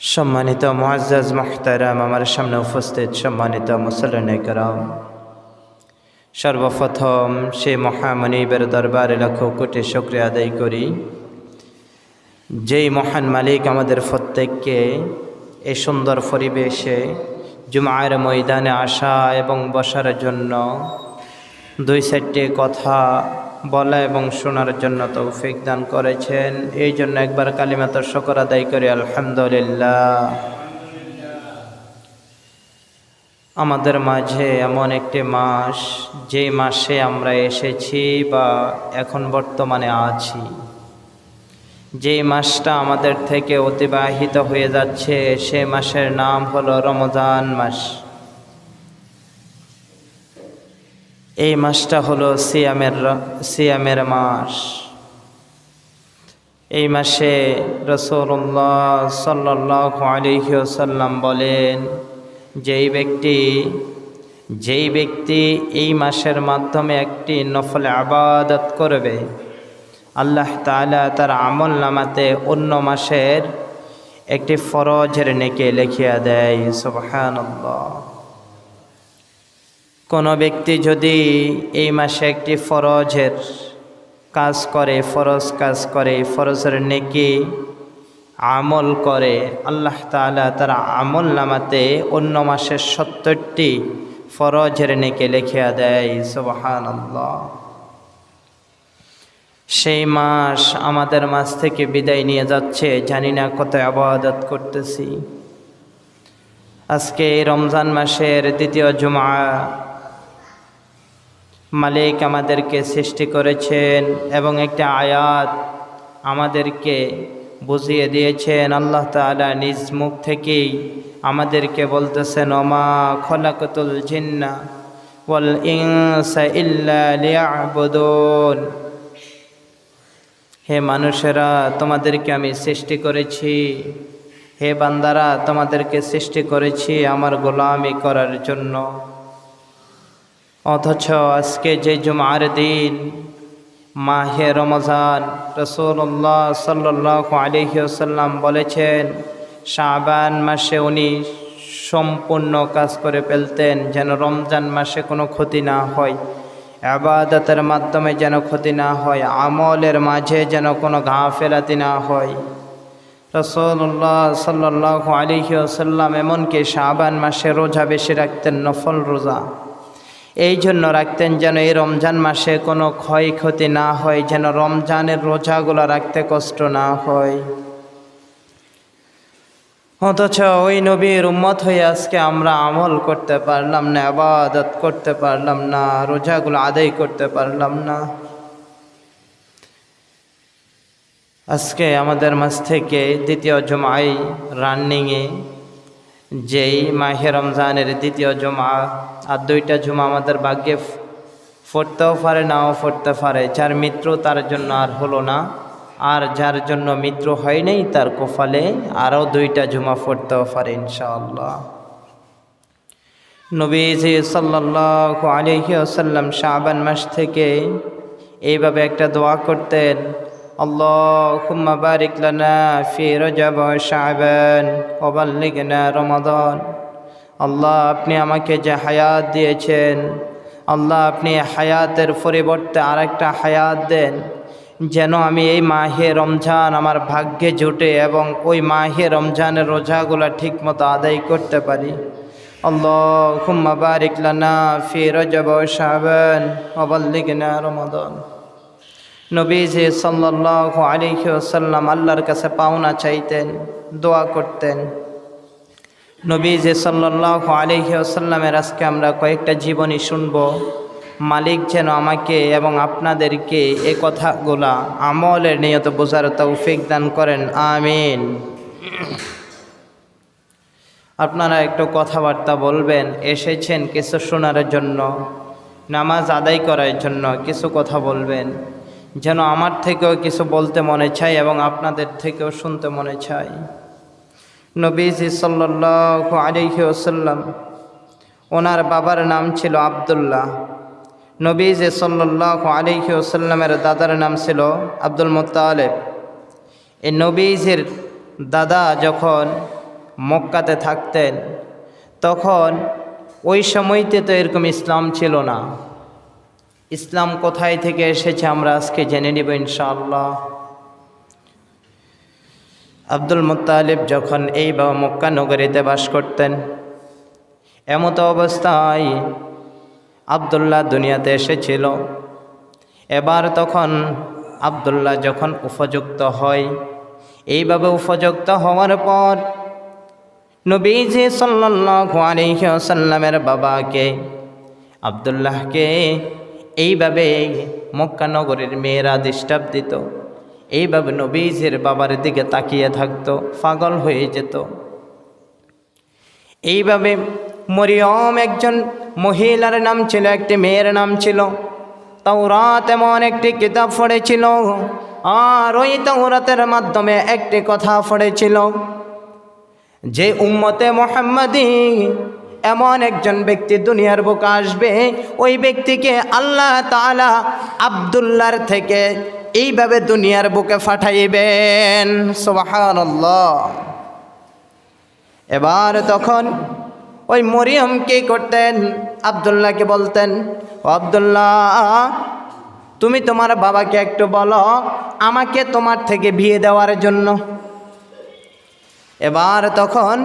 সম্মানিত মুআজ্জাজ মুহতারাম, আমার সামনে উপস্থিত সম্মানিত মুসল্লিনে কেরাম, সর্বপ্রথম সেই মহামনিবের দরবারে লাখো কোটি শুকরিয়া আদায় করি, যেই মহান মালিক আমাদের প্রত্যেককে এই সুন্দর পরিবেশে জুমার ময়দানে আসা এবং বসার জন্য দুই সাইডে কথা বলা এবং শোনার জন্য তৌফিক দান করেছেন। এই জন্য একবার কালিমাতুর শুকর আদায় করি, আলহামদুলিল্লাহ। আমাদের মাঝে এমন একটি মাস, যেই মাসে আমরা এসেছি বা এখন বর্তমানে আছি, যেই মাসটা আমাদের থেকে অতিবাহিত হয়ে যাচ্ছে, সেই মাসের নাম হলো রমজান মাস। এই মাসটা হলো সিয়ামের মাস। এই মাসে রাসূলুল্লাহ সাল্লাল্লাহু আলাইহি ওয়াসাল্লাম বলেন, যেই ব্যক্তি এই মাসের মাধ্যমে একটি নফল ইবাদত করবে, আল্লাহ তাআলা তার আমল নামাতে অন্য মাসের একটি ফরজের নেকি লিখিয়া দেয়। সুবহানাল্লাহ। কোনো ব্যক্তি যদি এই মাসে একটি ফরজের কাজ করে, ফরজের নেকি আমল করে, আল্লাহ তাআলা তার আমল নামাতে অন্য মাসের 70টি ফরজের নেকি লিখিয়া দেয়। সুবহানাল্লাহ। সেই মাস আমাদের মাঝ থেকে বিদায় নিয়ে যাচ্ছে, জানি না কত ইবাদত করতেছি। আজকে রমজান মাসের দ্বিতীয় জুমা, মালিক আমাদেরকে সৃষ্টি করেছেন এবং একটা আয়াত আমাদেরকে বুঝিয়ে দিয়েছেন। আল্লাহ তাআলা নিজ মুখ থেকেই আমাদেরকে বলতেছেন, ওমা খলাকতুল জিন্না ওয়াল ইনসা ইল্লা লিয়াবুদুন। হে মানুষেরা, তোমাদেরকে আমি সৃষ্টি করেছি, হে বান্দারা, তোমাদেরকে সৃষ্টি করেছি আমার গোলামি করার জন্য। অথচ আজকে যে জুমার দিন, মাহে রমজান, রাসূলুল্লাহ সাল্লাল্লাহু আলাইহি ওয়াসাল্লাম বলেছেন, শাবান মাসে উনি সম্পূর্ণ কাজ করে ফেলতেন, যেন রমজান মাসে কোনো ক্ষতি না হয়, ইবাদতের মাধ্যমে যেন ক্ষতি না হয়, আমলের মাঝে যেন কোনো গাফেলাতি না হয়। রাসূলুল্লাহ সাল্লাল্লাহু আলাইহি ওয়াসাল্লাম এমনকি শাবান মাসে রোজা বেশি রাখতেন, নফল রোজা। এই জন্য রাখতেন যেন এই রমজান মাসে কোনো ক্ষয়ক্ষতি না হয়, যেন রমজানের রোজাগুলো রাখতে কষ্ট না হয়। অথচ ওই নবীর উম্মত হয়ে আজকে আমরা আমল করতে পারলাম না, ইবাদত করতে পারলাম না, রোজাগুলো আদায় করতে পারলাম না। আজকে আমাদের মাঝ থেকে দ্বিতীয় জুমায় রানিংয়ে, যেই মাহে রমজানের দ্বিতীয় জুমা, আর দুইটা জুমা আমাদের ভাগ্যে পড়তেও পারে, নাও পড়তে পারে। যার মৃত্যু তার জন্য আর হলো না, আর যার জন্য মৃত্যু হয় নাই তার কপালে আরও দুইটা জুমা পড়তেও পারে ইনশাআল্লাহ। নবীজি সাল্লাল্লাহু আলাইহি ওয়াসাল্লাম শাবান মাস থেকে এইভাবে একটা দোয়া করতেন, আল্লাহুম্মা বারিক লানা ফি রজব ওয়া শাবান ওয়া বাল্লিগনা রমাদান। আল্লাহ, আপনি আমাকে যে হায়াত দিয়েছেন, আল্লাহ আপনি হায়াতের পরিবর্তে আরেকটা হায়াত দেন, যেন আমি এই মাহে রমজান আমার ভাগ্যে জুটে এবং ওই মাহে রমজানের রোজাগুলা ঠিকমতো আদায় করতে পারি। আল্লাহুম্মা বারিক লানা ফি রজব ওয়া শাবান ওয়া বাল্লিগনা রমাদান। নবীজি সাল্লাল্লাহু আলাইহি ওয়াসাল্লাম আল্লাহর কাছে পাওনা চাইতেন, দোয়া করতেন। নবীজি সাল্লাল্লাহু আলাইহি ওয়াসাল্লামের আজকে আমরা কয়েকটা জীবনী শুনব। মালিক যেন আমাকে এবং আপনাদেরকে এই কথাগুলা আমলের নিয়ত বোঝার তৌফিক দান করেন, আমিন। আপনারা একটু কথাবার্তা বলবেন, এসেছেন কিছু শোনার জন্য, নামাজ আদায় করার জন্য কিছু কথা বলবেন, যেন আমার থেকেও কিছু বলতে মনে চাই এবং আপনাদের থেকেও শুনতে মনে চাই। নবীজি সাল্লাল্লাহু আলাইহি ওয়াসাল্লাম, ওনার বাবার নাম ছিল আব্দুল্লাহ। নবীজি সাল্লাল্লাহু আলাইহি ওয়াসাল্লামের দাদার নাম ছিল আব্দুল মুত্তালিব। এই নবীজির দাদা যখন মক্কাতে থাকতেন, তখন ওই সময়তে তো এরকম ইসলাম ছিল না। ইসলাম কোথায় থেকে এসেছে আমরা আজকে জেনে নিব ইনশাআল্লাহ। আব্দুল মুত্তালিব যখন এই মক্কা নগরীতে বাস করতেন, এমতো অবস্থায় আব্দুল্লাহ দুনিয়াতে এসেছিল। এবার তখন আব্দুল্লাহ যখন উপযুক্ত হয়, এইভাবে উপযুক্ত হওয়ার পর নবীজি সাল্লাল্লাহু আলাইহি ওয়াসাল্লামের বাবাকে আব্দুল্লাহকে এইভাবে মক্কা নগরীর মেয়েরা ডিস্টার্ব দিত। এইভাবে নবীজির বাবার দিকে তাকিয়ে থাকতো, পাগল হয়ে যেত। এইভাবে মরিয়ম একজন মহিলার নাম ছিল, একটি মেয়ের নাম ছিল। তাওরাত এমন একটি কিতাব পড়েছিল, আর ওই তাওরাতের মাধ্যমে একটি কথা পড়েছিল যে উম্মতে মুহাম্মাদি এমন একজন ব্যক্তি দুনিয়ার বুকে আসবে, ওই ব্যক্তিকে আল্লাহ তাআলা আব্দুল্লাহর থেকে এইভাবে দুনিয়ার বুকে পাঠাইবেন। সুবহানাল্লাহ। এবার তখন ওই মরিয়ম কি করতেন, আব্দুল্লাহকে বলতেন, ও আব্দুল্লাহ, তুমি তোমার বাবাকে একটু বলো আমাকে তোমার থেকে বিয়ে দেওয়ার জন্য। এবার তখন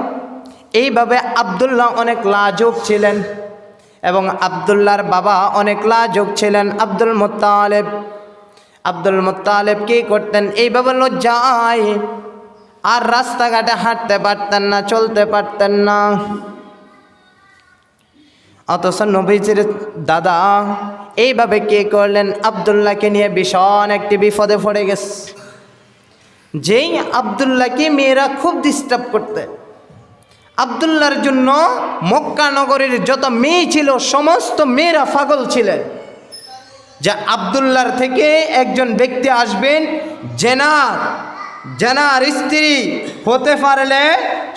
এইভাবে আব্দুল্লাহ অনেক লাজুক ছিলেন এবং আব্দুল্লাহর বাবা অনেক লাজুক ছিলেন আব্দুল মুত্তালিব। আব্দুল মুত্তালিব কি করতেন, এইভাবে লজ্জায় আর রাস্তাঘাটে হাঁটতে পারতেন না, চলতে পারতেন না। অথচ নবীজির দাদা এইভাবে কি করলেন, আব্দুল্লাহকে নিয়ে ভীষণ একটি বিপদে পড়ে গেছে। যেই আব্দুল্লাহকে মেয়েরা খুব ডিস্টার্ব করতেন। আব্দুল্লাহর জন্য মক্কা নগরীর যত মেয়ে ছিল সমস্ত মেয়েরা পাগল ছিলেন যে আব্দুল্লাহর থেকে একজন ব্যক্তি আসবেন, জেনার স্ত্রী হতে পারলে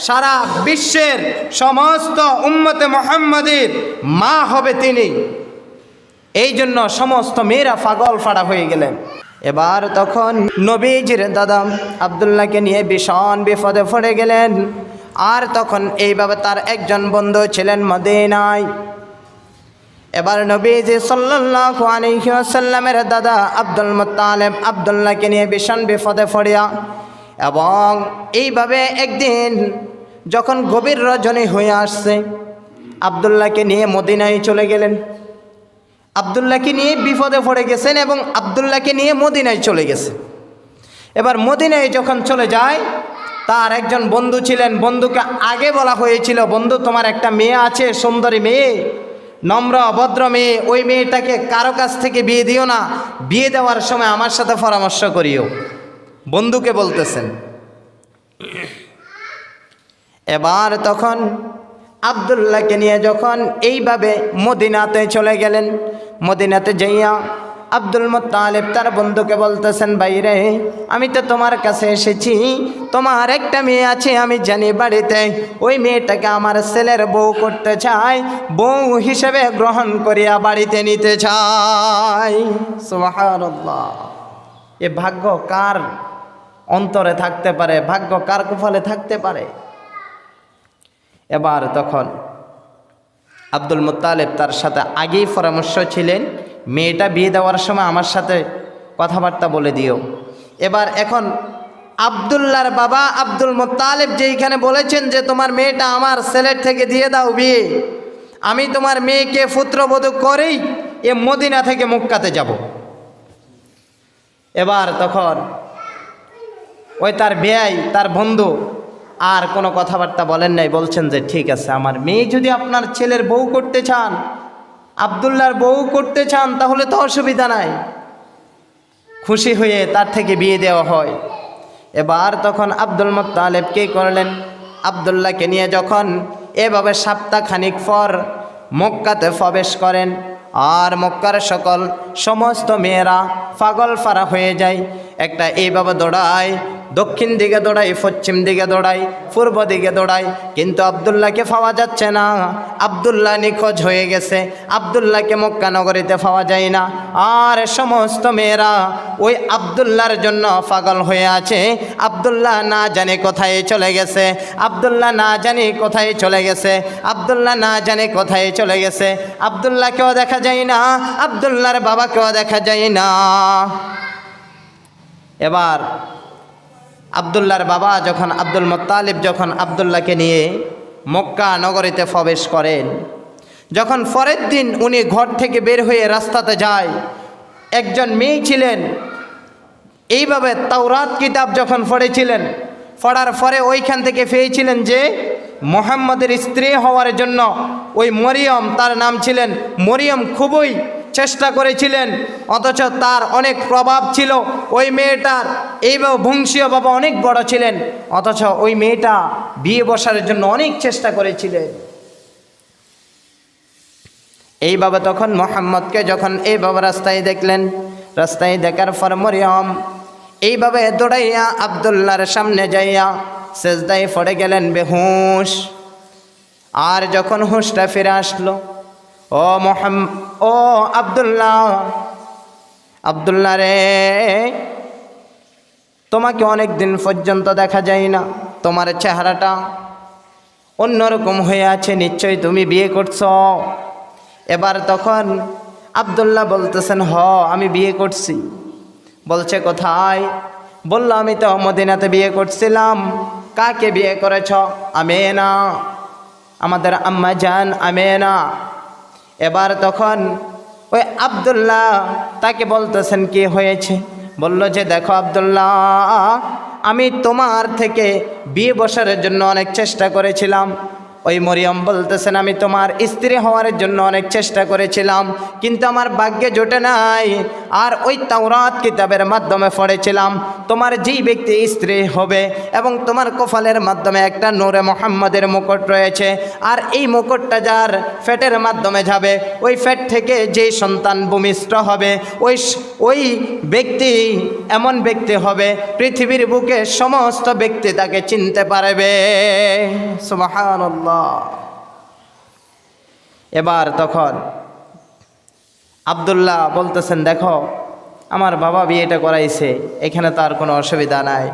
সারা বিশ্বের সমস্ত উম্মতে মুহাম্মাদির মা হবে তিনি। এই জন্য সমস্ত মেয়েরা পাগল ফাড়া হয়ে গেলেন। এবার তখন নবীজির দাদা আব্দুল্লাহকে নিয়ে ভীষণ বিপদে পড়ে গেলেন। আর তখন এইভাবে তার একজন বন্ধু ছিলেন মদিনায়। এবার নবীজি সাল্লাল্লাহু আলাইহি ওয়াসাল্লামের দাদা আব্দুল মুত্তালিব আব্দুল্লাহকে নিয়ে ভীষণ বিপদে পড়িয়া, এবং এইভাবে একদিন যখন গভীর রজনী হয়ে আসছে, আব্দুল্লাহকে নিয়ে মদিনায় চলে গেলেন। আব্দুল্লাহকে নিয়ে বিপদে পড়ে গেছেন এবং আব্দুল্লাহকে নিয়ে মদিনায় চলে গেছে। এবার মদিনায় যখন চলে যায়, তার একজন বন্ধু ছিলেন, বন্ধুকে আগে বলা হয়েছিল, বন্ধু তোমার একটা মেয়ে আছে, সুন্দরী মেয়ে, নম্র ভদ্র মেয়ে, ওই মেয়েটাকে কারো কাছ থেকে বিয়ে দিও না, বিয়ে দেওয়ার সময় আমার সাথে পরামর্শ করিও, বন্ধুকে বলতেছেন। এবার তখন আব্দুল্লাহকে নিয়ে যখন এইভাবে মদিনাতে চলে গেলেন, মদিনাতে যাইয়া আব্দুল মুত্তালিব তার বন্ধুকে বলতেছেন, বাইরে আমি তো তোমার কাছে এসেছি, তোমার একটা মেয়ে আছে আমি জানি বাড়িতে, ওই মেয়েটাকে আমার ছেলের বউ করতে চাই, বউ হিসেবে গ্রহণ করিয়া বাড়িতে নিতে চাই। সুবহানাল্লাহ। এ ভাগ্য কার অন্তরে থাকতে পারে, ভাগ্য কার কপালে থাকতে পারে। এবার তখন আব্দুল মুত্তালিব তার সাথে আগেই পরামর্শ ছিলেন, মেয়েটা বিয়ে দেওয়ার সময় আমার সাথে কথাবার্তা বলে দিও। এবার এখন আব্দুল্লাহর বাবা আব্দুল মুত্তালিব যেইখানে বলেছেন যে তোমার মেয়েটা আমার ছেলের থেকে দিয়ে দাও বিয়ে, আমি তোমার মেয়েকে পুত্রবধূ করেই এ মদিনা থেকে মক্কাতে যাব। এবার তখন ওই তার বেয়াই তার বন্ধু আর কোনো কথাবার্তা বলেন নাই, বলছেন যে ঠিক আছে, আমার মেয়ে যদি আপনার ছেলের বউ করতে চান, আব্দুল্লাহর বউ করতে চান, তাহলে তো অসুবিধা নাই। খুশি হয়ে তার থেকে বিয়ে দেওয়া হয়। এবার তখন আব্দুল মুত্তালিব কি করলেন, আব্দুল্লাহকে নিয়ে যখন এভাবে সপ্তাহখানিক পর মক্কাতে প্রবেশ করেন, আর মক্কার সমস্ত মেয়েরা পাগল ফারা হয়ে যায়। একটা এইভাবে দৌড়ায়, দক্ষিণ দিকে দৌড়াই, পশ্চিম দিকে দৌড়াই, পূর্ব দিকে দৌড়াই, কিন্তু আব্দুল্লাহকে পাওয়া যাচ্ছে না। আব্দুল্লাহ নিখোঁজ হয়ে গেছে, আব্দুল্লাহকে মক্কা নগরীতে পাওয়া যায় না। আর সমস্ত মেয়েরা ওই আব্দুল্লাহর জন্য পাগল হয়ে আছে। আব্দুল্লাহ না জানে কোথায় চলে গেছে, আব্দুল্লাহ না জানি কোথায় চলে গেছে, আব্দুল্লাহ না জানে কোথায় চলে গেছে। আব্দুল্লাহকেও দেখা যায় না, আব্দুল্লাহর বাবাকেও দেখা যায় না। এবার আব্দুল্লাহর বাবা যখন, আব্দুল মুত্তালিব যখন আব্দুল্লাহকে নিয়ে মক্কা নগরীতে প্রবেশ করেন, যখন পরের দিন উনি ঘর থেকে বের হয়ে রাস্তাতে যায়, একজন মেয়ে ছিলেন, এইভাবে তাওরাত কিতাব যখন পড়েছিলেন, পড়ার পরে ওইখান থেকে পেয়েছিলেন যে মুহাম্মদের স্ত্রী হওয়ার জন্য ওই মরিয়ম, তার নাম ছিলেন মরিয়ম, খুবই চেষ্টা করেছিলেন, অথচ তার অনেক প্রভাব ছিল ওই মেয়েটার, এইভাবে বংশীয় বাবা অনেক বড় ছিলেন, অথচ ওই মেয়েটা বিয়ে বসার জন্য অনেক চেষ্টা করেছিলেন। এইভাবে তখন মুহাম্মদকে যখন এইভাবে রাস্তায় দেখলেন, রাস্তায় দেখার পর মরিয়ম এইভাবে দৌড়াইয়া আব্দুল্লাহর সামনে যাইয়া সেজদায় পড়ে গেলেন বেহুশ। আর যখন হুঁশটা ফিরে আসলো, ও আব্দুল্লাহ, আব্দুল্লাহ রে, তোমাকে অনেক দিন পর্যন্ত দেখা যায় না, তোমার চেহারাটা অন্যরকম হয়ে আছে, নিশ্চয়ই তুমি বিয়ে করছো। এবার তখন আব্দুল্লাহ বলতেছেন, আমি বিয়ে করছি। বলছে কোথায়? বলল, আমি তো মদিনাতে বিয়ে করছিলাম। কাকে বিয়ে করেছ? আমেনা, আমাদের আম্মা জান আমেনা। এবার তখন ওই আব্দুল্লাহ তাকে বলতেছেন কি হয়েছে? বলল যে দেখো আব্দুল্লাহ, আমি তোমার থেকে বিয়ে বসার জন্য অনেক চেষ্টা করেছিলাম। ওই মরিয়ম বলতেছেন, আমি তোমার স্ত্রী হওয়ার জন্য অনেক চেষ্টা করেছিলাম, কিন্তু আমার ভাগ্যে জোটে নাই। আর ওই তাওরাত কিতাবের মাধ্যমে পড়েছিলাম তোমার যেই ব্যক্তি স্ত্রী হবে এবং তোমার কপালের মাধ্যমে একটা নূরে মুহাম্মাদের মুকুট রয়েছে, আর এই মুকুটটা যার ফেটের মাধ্যমে যাবে, ওই ফেট থেকে যেই সন্তান ভূমিষ্ঠ হবে, ওই ব্যক্তি এমন ব্যক্তি হবে পৃথিবীর বুকে সমস্ত ব্যক্তি তাকে চিনতে পারবে। সুবহানাল্লাহ। এবার তখন আব্দুল্লাহ বলতেছেন, দেখো আমার বাবা বিয়েটা করাইছে, এখানে তার কোনো অসুবিধা নাই।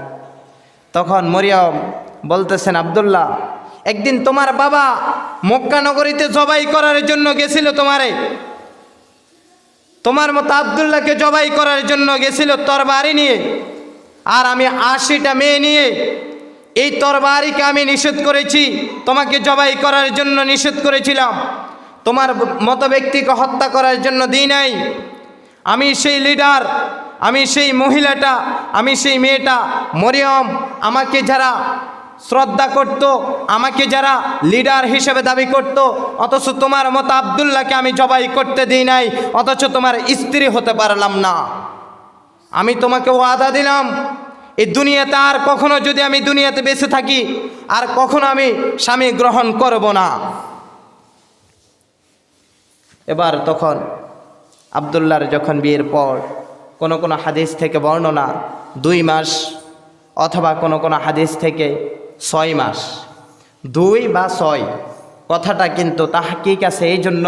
তখন মরিয়ম বলতেছেন, আব্দুল্লাহ, একদিন তোমার বাবা মক্কা নগরীতে জবাই করার জন্য গেছিল, তোমার মতো আব্দুল্লাহকে জবাই করার জন্য গেছিল তরবারি নিয়ে, আর আমি 80টা মেয়ে নিয়ে এই তরবারিকে আমি নিষেধ করেছি, তোমাকে জবাই করার জন্য নিষেধ করেছিলাম, তোমার মতো ব্যক্তিকে হত্যা করার জন্য দিই নাই। আমি সেই লিডার, আমি সেই মহিলাটা, আমি সেই মেয়েটা মরিয়ম, আমাকে যারা শ্রদ্ধা করত, আমাকে যারা লিডার হিসেবে দাবি করত, অথচ তোমার মতো আব্দুল্লাহকে আমি জবাই করতে দিই নাই, অথচ তোমার স্ত্রী হতে পারলাম না। আমি তোমাকে ওয়াদা দিলাম, এই দুনিয়াতে আর কখনো যদি আমি দুনিয়াতে বেঁচে থাকি, আর কখনো আমি স্বামী গ্রহণ করব না। এবার তখন আব্দুল্লাহর যখন বিয়ের পর কোনো কোনো হাদিস থেকে বর্ণনা 2 মাস, অথবা কোনো কোনো হাদিস থেকে 6 মাস, 2 বা 6 কথাটা কিন্তু তাহকিক আছে, এই জন্য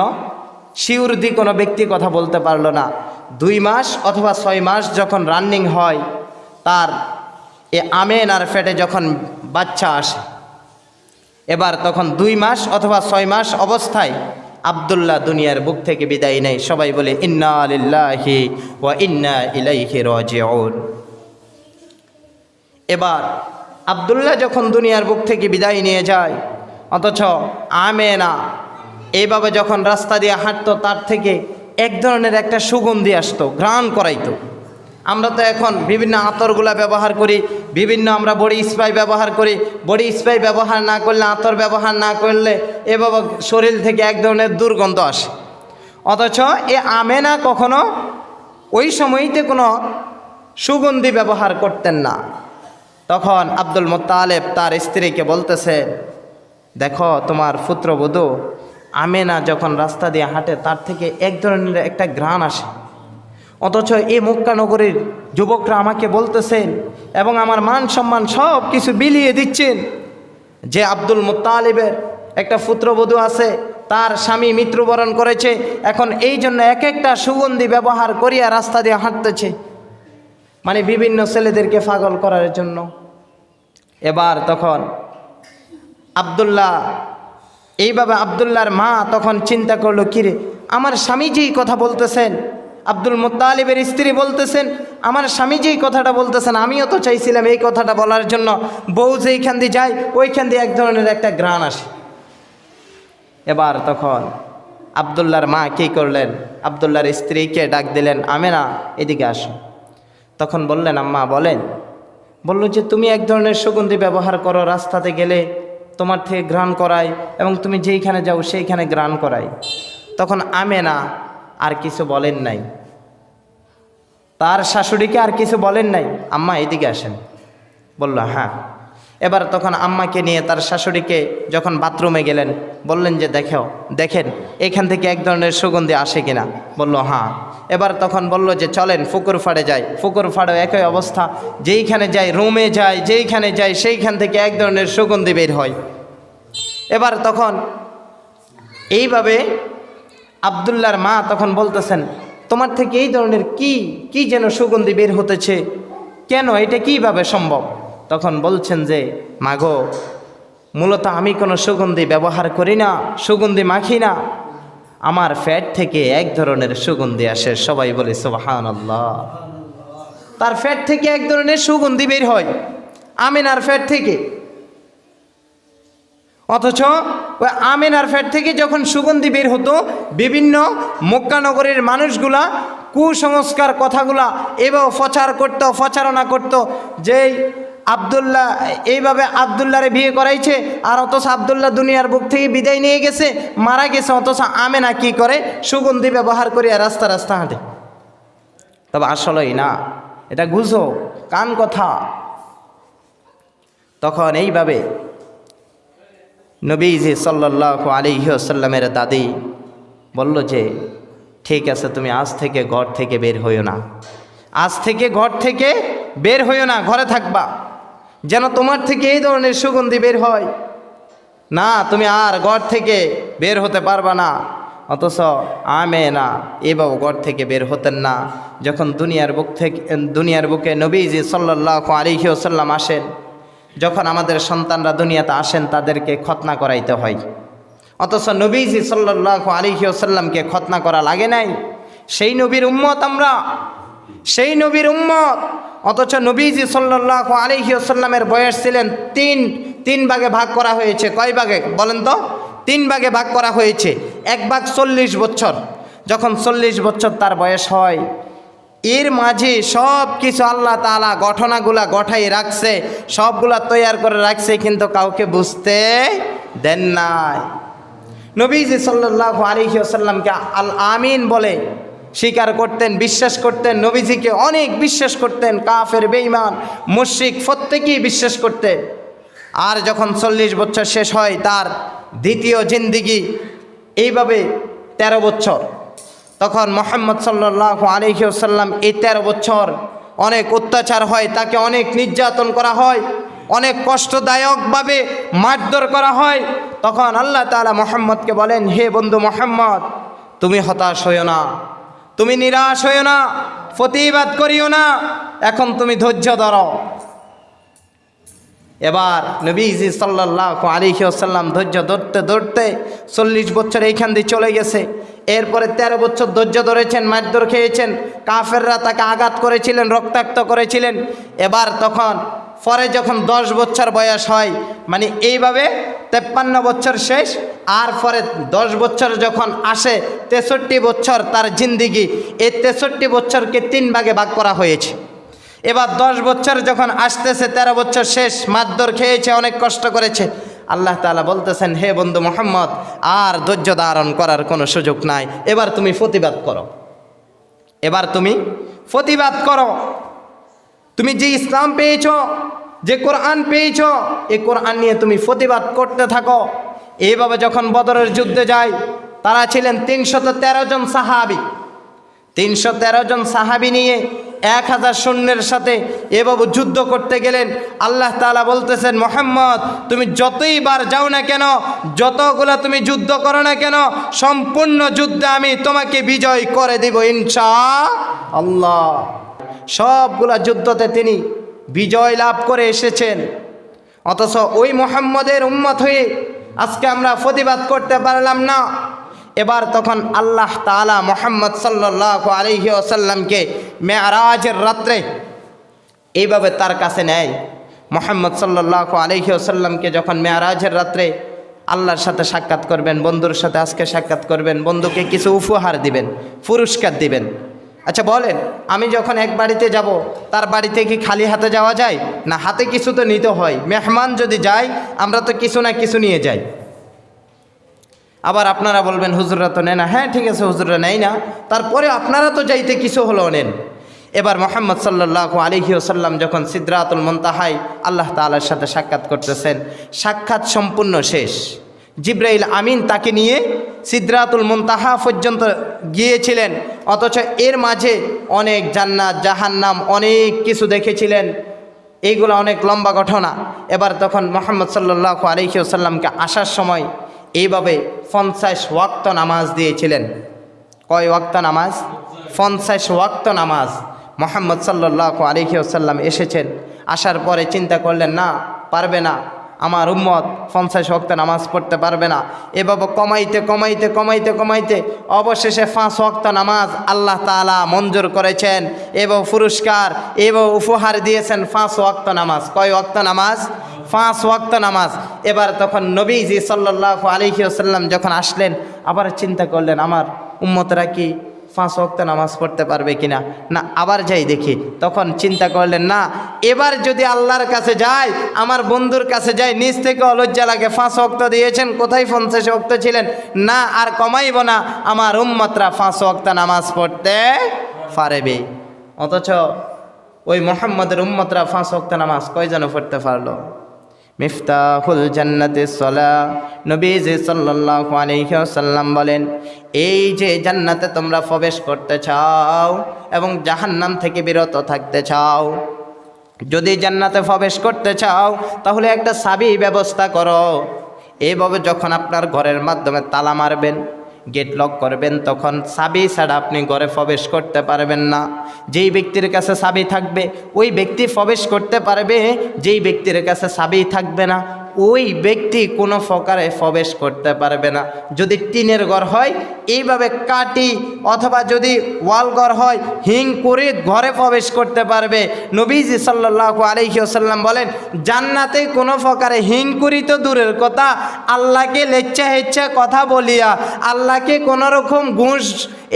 শিওর দি কোনো ব্যক্তি কথা বলতে পারলো না। 2 মাস অথবা 6 মাস যখন রানিং হয়, তার এ আমেনার ফেটে যখন বাচ্চা আসে, এবার তখন 2 মাস অথবা 6 মাস অবস্থায় আব্দুল্লাহ দুনিয়ার বুক থেকে বিদায় নেয়। সবাই বলে ইন্না লিল্লাহি ওয়া ইন্না ইলাইহি রাজিউন। এবার আব্দুল্লাহ যখন দুনিয়ার বুক থেকে বিদায় নিয়ে যায়, অথচ আমেনা এইভাবে যখন রাস্তা দিয়ে হাঁটতো, তার থেকে এক ধরনের একটা সুগন্ধি আসতো, ঘ্রাণ করাইতো। আমরা তো এখন বিভিন্ন আতরগুলা ব্যবহার করি, বিভিন্ন আমরা বডি স্প্রে ব্যবহার করি, বডি স্প্রে ব্যবহার না করলে, আতর ব্যবহার না করলে এভাবে শরীর থেকে এক ধরনের দুর্গন্ধ আসে। অথচ এ আমেনা কখনো ওই সময়তে কোনো সুগন্ধি ব্যবহার করতেন না। তখন আব্দুল মুত্তালিব তার স্ত্রীকে বলতেছে, দেখো তোমার পুত্রবধূ আমেনা যখন রাস্তা দিয়ে হাঁটে, তার থেকে এক ধরনের একটা ঘ্রাণ আসে, অথচ এই মক্কা নগরীর যুবকরা আমাকে বলতেছেন এবং আমার মান সম্মান সব কিছু বিলিয়ে দিচ্ছেন যে আব্দুল মুত্তালিবের একটা পুত্রবধূ আছে, তার স্বামী মৃত্যুবরণ করেছে, এখন এই জন্য এক একটা সুগন্ধি ব্যবহার করিয়া রাস্তা দিয়ে হাঁটতেছে, মানে বিভিন্ন ছেলেদেরকে পাগল করার জন্য। এবার তখন এইভাবে আব্দুল্লাহর মা তখন চিন্তা করলো, কিরে আমার স্বামী যেই কথা বলতেছেন, আব্দুল মুত্তালিবের স্ত্রী বলতেছেন আমার স্বামী যেই কথাটা বলতেছেন, আমিও তো চাইছিলাম এই কথাটা বলার জন্য, বউ যেইখান দিয়ে যায় ওইখান দিয়ে এক ধরনের একটা ঘ্রাণ আসে। এবার তখন আব্দুল্লাহর মা কী করলেন, আব্দুল্লাহর স্ত্রীকে ডাক দিলেন, আমেনা এদিকে আসো। তখন বললেন, আম্মা বলেন। বলল যে তুমি এক ধরনের সুগন্ধি ব্যবহার করো, রাস্তাতে গেলে তোমার থেকে ঘ্রাণ করায় এবং তুমি যেইখানে যাও সেইখানে ঘ্রাণ করায়। তখন আমেনা আর কিছু বলেন নাই, তার শাশুড়িকে আর কিছু বলেন নাই, আম্মা এদিকে আসেন। বলল হ্যাঁ। এবার তখন আম্মাকে নিয়ে তার শাশুড়িকে যখন বাথরুমে গেলেন, বললেন যে দেখেন এখান থেকে এক ধরনের সুগন্ধি আসে কিনা। বলল হ্যাঁ। এবার তখন বলল যে চলেন পুকুর ফাড়ে যাই। পুকুর ফাড়েও একই অবস্থা, যেইখানে যাই, রুমে যাই, যেইখানে যাই সেইখান থেকে এক ধরনের সুগন্ধি বের হয়। এবার তখন এইভাবে আব্দুল্লাহর মা তখন বলতেছেন, তোমার থেকে এই ধরনের কি যেন সুগন্ধি বের হতেছে, কেন, এটা কিভাবে সম্ভব? তখন বলছেন যে মাগো, মূলত আমি কোনো সুগন্ধি ব্যবহার করি না, সুগন্ধি মাখি না, আমার ফ্যাট থেকে এক ধরনের সুগন্ধি আসে। সবাই বলে সুবহানাল্লাহ। তার ফ্যাট থেকে এক ধরনের সুগন্ধি বের হয়, আমিনার ফ্যাট থেকে। অথচ ওই আমিনার ফ্যাট থেকে যখন সুগন্ধি বের হতো, বিভিন্ন মক্কা নগরের মানুষগুলা কুসংস্কার কথাগুলা এভাবে প্রচারণা করত যে আব্দুল্লাহ এইভাবে আব্দুল্লাহরে বিয়ে করাইছে, আর অথচ আব্দুল্লাহ দুনিয়ার বুক থেকে বিদায় নিয়ে গেছে, মারা গেছে, অথচ আমেনা কি করে, সুগন্ধি ব্যবহার করিয়া রাস্তা রাস্তা হাঁটে। তবে আসলেই না, এটা গুজব, কান কথা। তখন এইভাবে নবীজি সাল্লাল্লাহু আলাইহি ওয়াসাল্লামের দাদি বলল যে ঠিক আছে, তুমি আজ থেকে ঘর থেকে বের হইও না, আজ থেকে ঘর থেকে বের হইও না, ঘরে থাকবা, যেন তোমার থেকে এই ধরনের সুগন্ধি বের হয় না, তুমি আর ঘর থেকে বের হতে পারবা না। অথচ আমেনা এবাও ঘর থেকে বের হতেন না। যখন দুনিয়ার বুকে নবীজি সাল্লাল্লাহু আলাইহি ওয়াসাল্লাম আসেন, যখন আমাদের সন্তানরা দুনিয়াতে আসেন তাদেরকে খতনা করাইতে হয়, অথচ নবীজি সাল্লাল্লাহু আলাইহি ওয়াসাল্লামকে খতনা করা লাগে নাই। সেই নবীর উম্মত আমরা, সেই নবীর উম্মত। অথচ নবীজি সাল্লাল্লাহু আলাইহি ওয়াসাল্লামের বয়স ছিলেন তিন ভাগে ভাগ করা হয়েছে। কয় ভাগে বলেন তো? 3 ভাগে ভাগ করা হয়েছে। এক ভাগ 40 বছর। যখন 40 বছর তার বয়স হয়, এর মাঝে সব কিছু আল্লাহ তাআলা ঘটনাগুলা গঠাই রাখছে, সবগুলা তৈয়ার করে রাখছে, কিন্তু কাউকে বুঝতে দেন নাই। নবীজি সাল্লাল্লাহু আলাইহি ওয়াসাল্লামকে আল আমিন বলে স্বীকার করতেন, বিশ্বাস করতেন, নবীজিকে অনেক বিশ্বাস করতেন। কাফের, বেঈমান, মুশরিক প্রত্যেকেই বিশ্বাস করতেন। আর যখন 40 বছর শেষ হয়, তার দ্বিতীয় জিন্দিগি এইভাবে 13 বছর। তখন মুহাম্মদ সাল্লাল্লাহু আলাইহি ওয়াসাল্লাম এই 13 বছর অনেক অত্যাচার হয়, তাকে অনেক নির্যাতন করা হয়, অনেক কষ্টদায়কভাবে মারধর করা হয়। তখন আল্লাহ তাআলা মুহাম্মদকে বলেন, হে বন্ধু মুহাম্মদ, তুমি হতাশ হইও না, তুমি নিরাশ হইও না, প্রতিবাদ করিও না, এখন তুমি ধৈর্য ধরো। এবার নবীজি সাল্লাল্লাহু আলাইহি ওয়াসাল্লাম ধৈর্য ধরতে ধরতে 40 বছর এইখান দিয়ে চলে গেছে। এরপরে 13 বছর ধৈর্য ধরেছেন, মারধর খেয়েছেন, কাফেররা তাকে আঘাত করেছিলেন, রক্তাক্ত করেছিলেন। এবার তখন পরে যখন 10 বছর বয়স হয়, মানে এইভাবে 53 বছর শেষ, আর পরে 10 বছর যখন আসে, 63 বছর তার জিন্দিগি। এই 63 বছরকে 3 ভাগে ভাগ করা হয়েছে। এবার 10 বছর যখন আসতেছে, 13 বছর শেষ, মারধর খেয়েছে, অনেক কষ্ট করেছে। আল্লাহ তাআলা বলতেছেন, হে বন্ধু মুহাম্মদ, আর ধৈর্য ধারণ করার কোনো সুযোগ নাই, এবার তুমি প্রতিবাদ করো, এবার তুমি প্রতিবাদ করো। তুমি যে ইসলাম পেয়েছ, যে কোরআন পেয়েছ, এই কোরআন নিয়ে তুমি প্রতিবাদ করতে থাকো। এইভাবে যখন বদরের যুদ্ধে যায়, তারা ছিলেন 313 জন সাহাবী, 313 জন সাহাবী নিয়ে 1000 সৈন্যের সাথে এভাবে যুদ্ধ করতে গেলেন। আল্লাহ তাআলা বলতেছেন, মুহাম্মদ তুমি যতই বার যাও না কেন, যতগুলা তুমি যুদ্ধ করো না কেন, সম্পূর্ণ যুদ্ধে আমি তোমাকে বিজয় করে দিব ইনশাআল্লাহ। সবগুলা যুদ্ধতে তিনি বিজয় লাভ করে এসেছেন। অথচ ওই মুহাম্মদের উম্মত হয়ে আজকে আমরা প্রতিবাদ করতে পারলাম না। এবার তখন আল্লাহ তাআলা মুহাম্মদ সাল্লাল্লাহু আলাইহি ওয়াসাল্লামকে মেরাজের রাত্রে এইভাবে তার কাছে নেয়। মুহাম্মদ সাল্লাল্লাহু আলাইহি ওয়াসাল্লামকে যখন মেরাজের রাত্রে আল্লাহর সাথে সাক্ষাৎ করবেন, বন্ধুর সাথে আজকে সাক্ষাৎ করবেন, বন্ধুকে কিছু উপহার দিবেন, পুরস্কার দিবেন। আচ্ছা বলেন, আমি যখন এক বাড়িতে যাব, তার বাড়িতে কি খালি হাতে যাওয়া যায় না? হাতে কিছু তো নিতে হয়। মেহমান যদি যায়, আমরা তো কিছু না কিছু নিয়ে যাই। আবার আপনারা বলবেন হুজুররা তো নেয় না। হ্যাঁ ঠিক আছে, হুজুররা নেয় না, তারপরে আপনারা তো যাইতে কিছু হলেও নেন। এবার মুহাম্মদ সাল্লাল্লাহু আলাইহি ওয়াসাল্লাম যখন সিদরাতুল মুনতাহায় আল্লাহ তাআলার সাথে সাক্ষাৎ করতেছেন, সাক্ষাৎ সম্পূর্ণ শেষ। জিবরাইল আমিন তাকে নিয়ে সিদরাতুল মুনতাহা পর্যন্ত গিয়েছিলেন। অথচ এর মাঝে অনেক জান্নাত জাহান্নাম অনেক কিছু দেখেছিলেন। এইগুলো অনেক লম্বা ঘটনা। এবার তখন মুহাম্মদ সাল্লাল্লাহু আলাইহি ওয়াসাল্লামকে আসার সময় এইভাবে 50 ওয়াক্ত নামাজ দিয়েছিলেন। কয় ওয়াক্ত নামাজ? 50 ওয়াক্ত নামাজ। মুহাম্মদ সাল্লাল্লাহু আলাইহি ওয়াসাল্লাম এসেছেন, আসার পরে চিন্তা করলেন না, পারবে না, আমার উম্মত 50 ওয়াক্ত নামাজ পড়তে পারবে না। এভাবে কমাইতে কমাইতে কমাইতে কমাইতে অবশেষে 5 ওয়াক্ত নামাজ আল্লাহ তাআলা মঞ্জুর করেছেন এবং পুরস্কার এবং উপহার দিয়েছেন 5 ওয়াক্ত নামাজ। কয় ওয়াক্ত নামাজ? 5 ওয়াক্ত নামাজ। এবার তখন নবীজি সাল্লাল্লাহু আলাইহি ওয়াসাল্লাম যখন আসলেন, আবার চিন্তা করলেন আমার উম্মতরা কি 5 ওয়াক্ত নামাজ পড়তে পারবে কিনা, না আবার যাই দেখি। তখন চিন্তা করলেন না, এবার যদি আল্লাহর কাছে যাই, আমার বন্ধুর কাছে যাই, নিজ থেকে অলজ্জা লাগে। 5 ওয়াক্ত দিয়েছেন, কোথায় 50 ওয়াক্ত ছিলেন, না আর কমাইব না, আমার উম্মতরা 5 ওয়াক্ত নামাজ পড়তে পারবে। অথচ ওই মুহাম্মদের উম্মতরা 5 ওয়াক্ত নামাজ কয়জন পড়তে পারলো? মিফতাহুল জান্নাতিস সালাহ। নবীজি সাল্লাল্লাহু আলাইহি ওয়াসাল্লাম বলেন, এই যে জান্নাতে তোমরা প্রবেশ করতে চাও এবং জাহান্নাম থেকে বিরত থাকতে চাও, যদি জান্নাতে প্রবেশ করতে চাও তাহলে একটা চাবি ব্যবস্থা করো। এইভাবে যখন আপনার ঘরের মাধ্যমে তালা মারবেন, গেট লক করবেন, তখন চাবি ছাড়া আপনি ঘরে প্রবেশ করতে পারবেন না। যেই ব্যক্তির কাছে চাবি থাকবে ওই ব্যক্তি প্রবেশ করতে পারবে, যেই ব্যক্তির কাছে চাবি থাকবে না ওই ব্যক্তি কোনো প্রকারে প্রবেশ করতে পারবে না। যদি টিনের ঘর হয় এইভাবে কাটি, অথবা যদি ওয়াল ঘর হয় হিং করে ঘরে প্রবেশ করতে পারবে। নবীজি সাল্লাল্লাহু আলাইহি ওয়াসাল্লাম বলেন, জান্নাতে কোনো প্রকারে হিং করি তো দূরের কথা, আল্লাহকে লেচ্ছা হেচ্ছা কথা বলিয়া, আল্লাহকে কোনো রকম ঘুষ,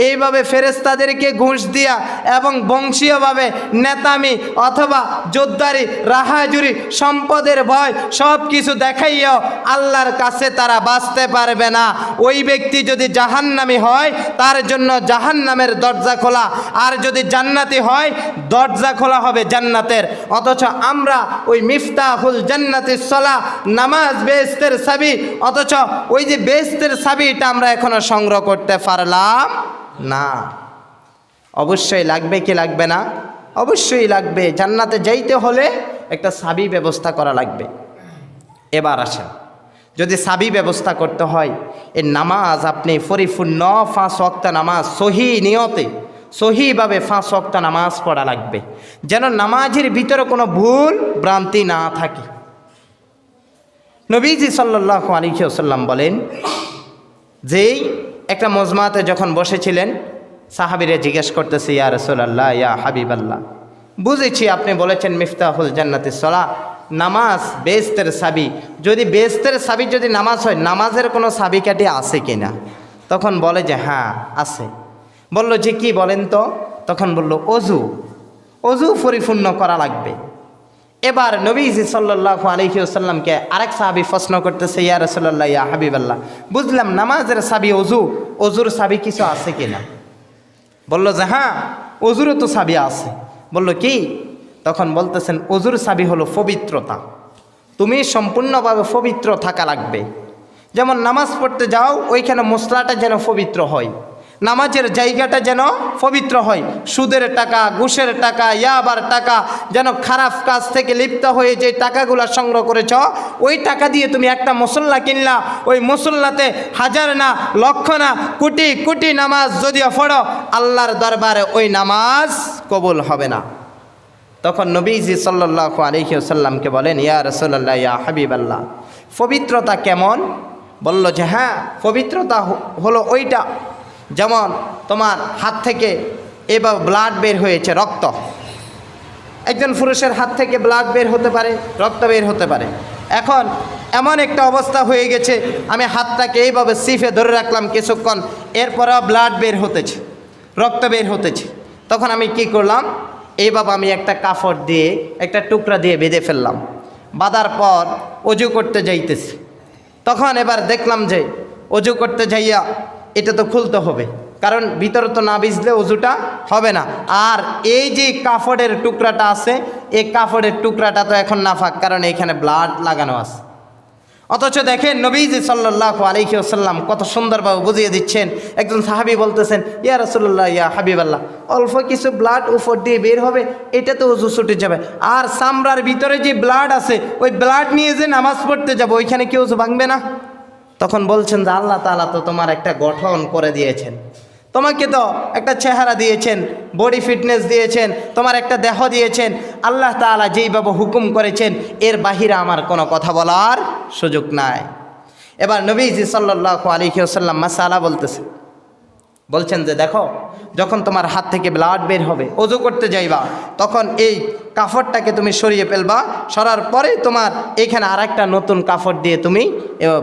এইভাবে ফেরেশতাদেরকে ঘুষ দিয়া এবং বংশীয়ভাবে নেতামি অথবা জোরদারি রাহাজুরি সম্পদের ভয় সব কিছু দেখাইও আল্লাহর কাছে তারা বাঁচতে পারবে না। ওই ব্যক্তি যদি জাহান্নামী হয় তার জন্য জাহান্নামের দরজা খোলা, আর যদি জান্নাতি হয় দরজা খোলা হবে জান্নাতের। অথচ আমরা ওই মিফতাহুল জান্নাতিস সালাহ, নামাজ বেহেশতের চাবি, অথচ ওই যে বেহেশতের চাবিটা আমরা এখনো সংগ্রহ করতে পারলাম না। অবশ্যই লাগবে কি লাগবে না? অবশ্যই লাগবে। জান্নাতে যাইতে হলে একটা চাবি ব্যবস্থা করা লাগবে। এবার আসেন, যদি চাবি ব্যবস্থা করতে হয়, এই নামাজ আপনি পরিপূর্ণ 5 ওয়াক্ত নামাজ সহি নিয়তে সহিভাবে 5 ওয়াক্ত নামাজ পড়া লাগবে, যেন নামাজের ভিতরে কোনো ভুল ভ্রান্তি না থাকে। নবীজি সাল্লাল্লাহু আলাইহি ওয়াসাল্লাম বলেন, যেই একটা মজমাতে যখন বসেছিলেন, সাহাবীরা জিজ্ঞেস করতেছে, ইয়া রাসূলুল্লাহ, ইয়া হাবিবাল্লাহ, বুঝেছি আপনি বলেছেন মিফতাহুল জান্নাতিস সালাহ, নামাজ বেহেশতের চাবি, যদি বেহেশতের চাবি যদি নামাজ হয়, নামাজের কোনো চাবিকাঠি আছে কিনা? তখন বলে যে হ্যাঁ আছে। বলল যে কি বলেন তো? তখন বলল অজু, অজু পরিপূর্ণ করা লাগবে। এবার নবীজি সাল্লাল্লাহু আলাইহি ওয়াসাল্লামকে আরেক সাহাবী প্রশ্ন করতেছে, ইয়া রাসূলুল্লাহ, ইয়া হাবিবাল্লাহ, বুঝলাম নামাজের চাবি অজু, অজুর চাবি কিছু আছে কিনা? বলল যে হ্যাঁ, অজুরও তো চাবি আছে। বলল কি? তখন বলতেছেন অজুর চাবি হলো পবিত্রতা। তুমি সম্পূর্ণভাবে পবিত্র থাকা লাগবে। যেমন নামাজ পড়তে যাও, ওইখানে মশলাটা যেন পবিত্র হয়। নামাজের জায়গাটা যেন পবিত্র হয়। সুদের টাকা, ঘুষের টাকা, ইয়াবার টাকা, যেন খারাপ কাজ থেকে লিপ্ত হয়ে যে টাকাগুলো সংগ্রহ করেছ, ওই টাকা দিয়ে তুমি একটা মুসল্লা কিনলা, ওই মুসল্লাতে হাজার না, লক্ষ না, কোটি কোটি নামাজ যদিও পড়ো, আল্লাহর দরবারে ওই নামাজ কবুল হবে না। তখন নবীজি সাল্লাল্লাহু আলাইহি ওয়াসাল্লামকে বলেন, ইয়া রাসূলুল্লাহ, ইয়া হাবিবাল্লাহ, পবিত্রতা কেমন? বলল যে হ্যাঁ, পবিত্রতা হলো ওইটা, যেমন তোমার হাত থেকে এবার ব্লাড বের হয়েছে, রক্ত। একজন পুরুষের হাত থেকে ব্লাড বের হতে পারে, রক্ত বের হতে পারে। এখন এমন একটা অবস্থা হয়ে গেছে, আমি হাতটাকে এইভাবে সিফে ধরে রাখলাম কিছুক্ষণ, এরপরেও ব্লাড বের হতেছে, রক্ত বের হতেছে। তখন আমি কি করলাম, এইভাবে আমি একটা কাপড় দিয়ে, একটা টুকরা দিয়ে বেঁধে ফেললাম। বাঁধার পর অজু করতে যাইতেছি। তখন এবার দেখলাম যে অজু করতে যাইয়া এটা তো খুলতে হবে, কারণ ভিতরে তো না ভিজলে অজুটা হবে না। আর এই যে কাপড়ের টুকরাটা আছে, এই কাপড়ের টুকরাটা তো এখন নাফাক, কারণ এখানে ব্লাড লাগানো আছে। অথচ দেখেন নবীজি সাল্লাল্লাহু আলাইহি ওয়াসাল্লাম কত সুন্দরভাবে বুঝিয়ে দিচ্ছেন। একজন সাহাবী বলতেছেন, ইয়া রাসূলুল্লাহ, ইয়া হাবিবাল্লাহ, অল্প কিছু ব্লাড উপর দিয়ে বের হবে, এটা তো ওযু ছুটে যাবে। আর চামড়ার ভিতরে যে ব্লাড আছে, ওই ব্লাড নিয়ে যে নামাজ পড়তে যাব, ওইখানে কি ওযু ভাঙবে না? তখন বলছেন যে আল্লাহ তাআলা তো তোমার একটা গঠন করে দিয়েছেন, তোমাকে তো একটা চেহারা দিয়েছেন, বডি ফিটনেস দিয়েছেন, তোমার একটা দেহ দিয়েছেন। আল্লাহ তাআলা যেইভাবে হুকুম করেছেন, এর বাহিরে আমার কোনো কথা বলার সুযোগ নাই। এবার নবীজি সাল্লাল্লাহু আলাইহি ওয়াসাল্লাম মাসালা বলছেন যে দেখো, যখন তোমার হাত থেকে ব্লাড বের হবে, ওযু করতে যাইবা, তখন এই কাপড়টাকে তুমি সরিয়ে ফেলবা। সরার পরে তোমার এখানে আরেকটা নতুন কাপড় দিয়ে তুমি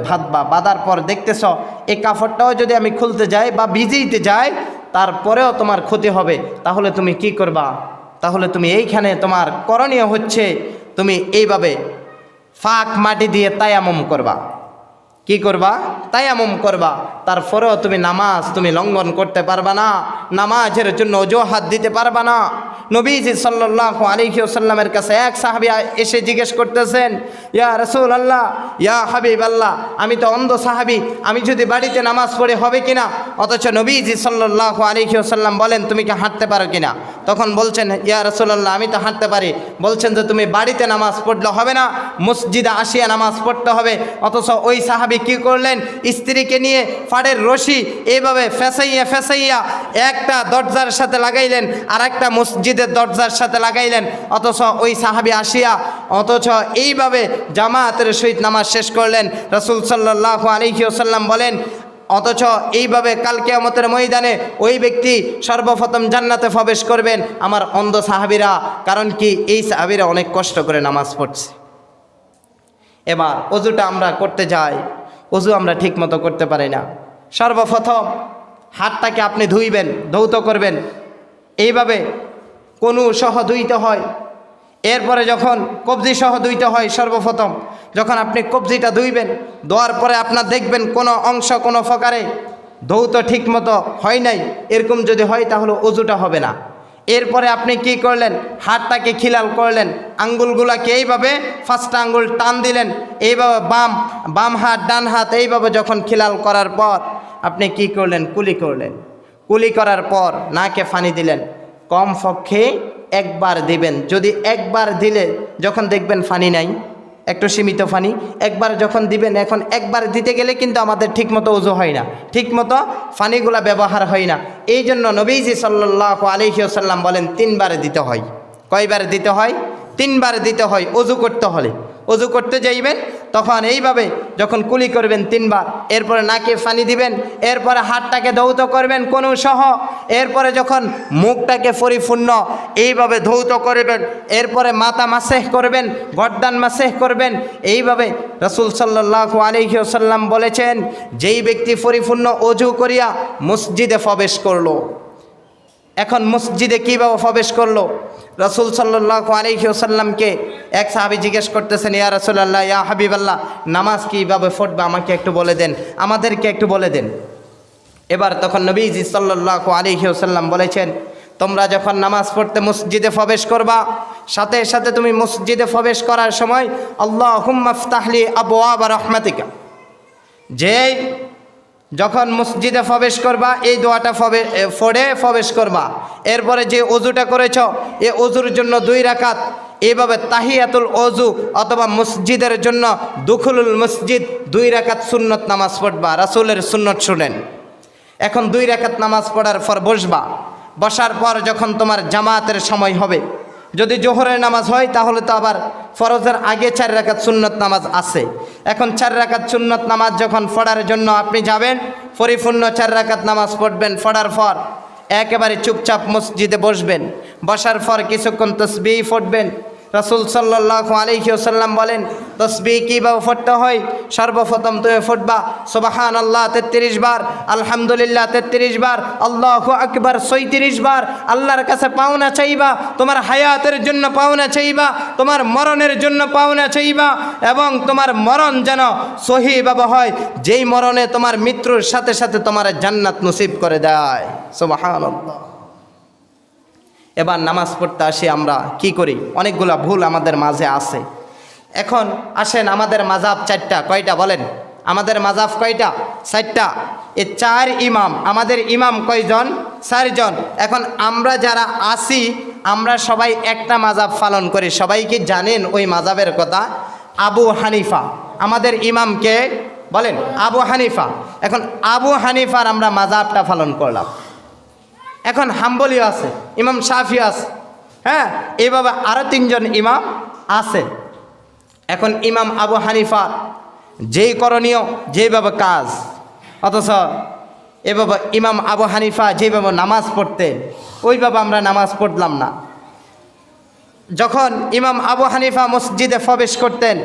বাঁধবা। বাঁধার পর দেখতেছ এই কাপড়টাও যদি আমি খুলতে যাই বা ভিজিতে যাই, তারপরেও তোমার ক্ষতি হবে। তাহলে তুমি কি করবা? তাহলে তুমি এইখানে তোমার করণীয় হচ্ছে, তুমি এইভাবে ফাঁক মাটি দিয়ে তায়াম্মুম করবা। কি করবা? তায়াম্মুম করবা। তারপরেও তুমি নামাজ তুমি লঙ্ঘন করতে পারবা না, নামাজের জন্য অজুহাত দিতে পারবা না। নবীজি সাল্লাল্লাহু আলাইহি ওয়াসাল্লামের কাছে এক সাহাবী এসে জিজ্ঞেস করতেছেন, ইয়া রাসূলুল্লাহ, ইয়া হাবিবাল্লাহ, আমি তো অন্ধ সাহাবী, আমি যদি বাড়িতে নামাজ পড়ে হবে কিনা? অথচ নবীজি সাল্লাল্লাহু আলাইহি ওয়াসাল্লাম বলেন, তুমি কি হাঁটতে পারো কিনা? তখন বলছেন, ইয়া রাসূলুল্লাহ, আমি তো হাঁটতে পারি। বলছেন যে তুমি বাড়িতে নামাজ পড়লে হবে না, মসজিদে আসিয়া নামাজ পড়তে হবে। অথচ ওই সাহাবী কি করলেন, স্ত্রীকে নিয়ে ফাড়ের রশি এইভাবে ফেসাইয়া একটা দরজার সাথে লাগাইলেন, আর একটা মসজিদের দরজার সাথে লাগাইলেন। অথচ ওই সাহাবী আসিয়া এইভাবে জামাতের সহিত নামাজ শেষ করলেন। রাসূল সাল্লাল্লাহু আলাইহি ওয়াসাল্লাম বলেন, অথচ এইভাবে কাল কিয়ামতের ময়দানে ওই ব্যক্তি সর্বপ্রথম জান্নাতে প্রবেশ করবেন, আমার অন্ধ সাহাবীরা। কারণ কি, এই সাহাবীরা অনেক কষ্ট করে নামাজ পড়ছে। এবার অজুটা আমরা করতে যাই, অজু আমরা ঠিক মতো করতে পারি না। সর্বপ্রথম হাতটাকে আপনি ধুইবেন, ধৌত করবেন, এইভাবে কোনু সহ ধুইতে হয়। এরপরে যখন কবজি সহ ধুইতে হয়, সর্বপ্রথম যখন আপনি কবজিটা ধুইবেন, ধোয়ার পরে আপনার দেখবেন কোনো অংশ কোনো প্রকারে ধৌত ঠিক মতো হয় নাই, এরকম যদি হয় তাহলে অজুটা হবে না। এরপরে আপনি কি করলেন, হাতটাকে খিলাল করলেন, আঙ্গুলগুলাকে এইভাবে ফার্স্ট আঙ্গুল টান দিলেন, এইভাবে বাম হাত ডান হাত এইভাবে যখন খিলাল করার পর আপনি কি করলেন, কুলি করলেন। কুলি করার পর নাকে পানি দিলেন, কমপক্ষে একবার দিবেন। যদি একবার দিলে যখন দেখবেন পানি নাই, একটু সীমিত পানি, একবার যখন দিবেন, এখন একবার দিতে গেলে কিন্তু আমাদের ঠিকমতো ওযু হয় না, ঠিকমতো পানিগুলা ব্যবহার হয় না। এই জন্য নবীজি সাল্লাল্লাহু আলাইহি ওয়াসাল্লাম বলেন 3 বার দিতে হয়। কয়বার দিতে হয়? 3 বার দিতে হয় ওযু করতে হলে। ওযু করতে যাইবেন তখন এইভাবে যখন কুলি করবেন 3 বার, এরপরে নাকে পানি দিবেন, এরপরে হাতটাকে ধৌত করবেন কোন সহ, এরপরে যখন মুখটাকে পরিপূর্ণ এইভাবে ধৌত করবেন, এরপরে মাথা মাসেহ করবেন, গর্দান মাসেহ করবেন। এইভাবে রাসূল সাল্লাল্লাহু আলাইহি ওয়াসাল্লাম বলেছেন, যেই ব্যক্তি পরিপূর্ণ ওযু করিয়া মসজিদে প্রবেশ করলো। এখন মসজিদে কীভাবে প্রবেশ করলো? রাসূল সাল্লাল্লাহু আলাইহি ওয়াসাল্লামকে এক সাহাবী জিজ্ঞেস করতেছেন, ইয়া রাসূলুল্লাহ, ইয়া হাবিবাল্লাহ, নামাজ কীভাবে পড়বে আমাকে একটু বলে দেন, আমাদেরকে একটু বলে দেন। এবার তখন নবীজি সাল্লাল্লাহু আলাইহি ওয়াসাল্লাম বলেছেন, তোমরা যখন নামাজ পড়তে মসজিদে প্রবেশ করবা, সাথে সাথে তুমি মসজিদে প্রবেশ করার সময় আল্লাহুম্মা ইফতাহলি আবওয়াবা রাহমাতিকা, যেই যখন মসজিদে প্রবেশ করবা এই দোয়াটা পড়ে প্রবেশ করবা। এরপরে যে অজুটা করেছ এই অজুর জন্য 2 রাকাত এইভাবে তাহিয়াতুল অজু অথবা মসজিদের জন্য দুখুলুল মসজিদ 2 রাকাত সুন্নত নামাজ পড়বা। রাসূলের সুন্নত শুনেন। এখন 2 রাকাত নামাজ পড়ার পর বসবা। বসার পর যখন তোমার জামাতের সময় হবে, যদি জোহরের নামাজ হয় তাহলে তো আবার ফরজের আগে 4 রাকাত সুন্নত নামাজ আছে। এখন 4 রাকাত সুন্নত নামাজ যখন পড়ার জন্য আপনি যাবেন, পরিপূর্ণ 4 রাকাত নামাজ পড়বেন। পড়ার পর একেবারে চুপচাপ মসজিদে বসবেন। বসার পর কিছুক্ষণ তাসবিহ পড়বেন। রাসূল সাল্লাল্লাহু আলাইহি ওয়াসাল্লাম বলেন তাসবিহ কীভাবে পড়তে হয়। সর্বপ্রথম তুমি পড়বা সুবহানাল্লাহ 33 বার, আলহামদুলিল্লাহ 33 বার, আল্লাহু আকবার 36 বার। আল্লাহর কাছে পাওনা চাইবা, তোমার হায়াতের জন্য পাওনা চাইবা, তোমার মরণের জন্য পাওনা চাইবা, এবং তোমার মরণ যেন সহিভাবে হয়, যেই মরণে তোমার মৃত্যুর সাথে সাথে তোমার জান্নাত নসিব করে দেয়। সুবহানাল্লাহ। এবার নামাজ পড়তে আসি আমরা কি করি, অনেকগুলা ভুল আমাদের মাঝে আছে। এখন আসেন, আমাদের মাযহাব 4টা। কয়টা বলেন? আমাদের মাযহাব কয়টা? 4টা। এই 4 ইমাম। আমাদের ইমাম কয়জন? 4 জন। এখন আমরা যারা আসি আমরা সবাই একটা মাযহাব পালন করি। সবাই কি জানেন ওই মাযহাবের কথা? আবু হানিফা আমাদের ইমামকে বলেন, আবু হানিফা। এখন আবু হানিফার আমরা মাযহাবটা পালন করলাম। এখন হাম্বলিও আছে, ইমাম শাফি আছে, হ্যাঁ, এইভাবে আরও 3 জন ইমাম আছে। এখন ইমাম আবু হানিফার যেই করণীয়, যেভাবে কাজ, অথচ এভাবে ইমাম আবু হানিফা যেভাবে নামাজ পড়তেন ওইভাবে আমরা নামাজ পড়লাম না। যখন ইমাম আবু হানিফা মসজিদে প্রবেশ করতেন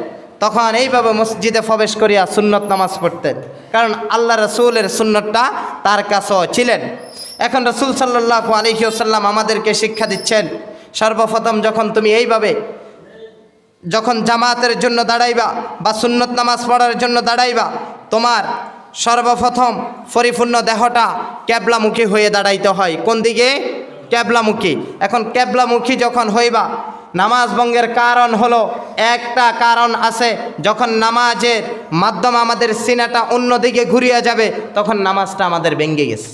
তখন এইভাবে মসজিদে প্রবেশ করিয়া সুন্নত নামাজ পড়তেন, কারণ আল্লাহ রসুলের সুন্নতটা তার কাছেও ছিলেন। এখন রসুল সাল্লাল্লাহু আলাইহি ওয়াসাল্লাম আমাদেরকে শিক্ষা দিচ্ছেন, সর্বপ্রথম যখন তুমি এইভাবে যখন জামাতের জন্য দাঁড়াইবা বা সুন্নত নামাজ পড়ার জন্য দাঁড়াইবা, তোমার সর্বপ্রথম পরিপূর্ণ দেহটা ক্যাবলামুখী হয়ে দাঁড়াইতে হয়। কোন দিকে? ক্যাবলামুখী। এখন ক্যাবলামুখী যখন হইবা, নামাজ ভঙ্গের কারণ হলো একটা কারণ আছে, যখন নামাজের মাধ্যমে আমাদের সিনাটা অন্যদিকে ঘুরিয়ে যাবে তখন নামাজটা আমাদের ভেঙে গেছে।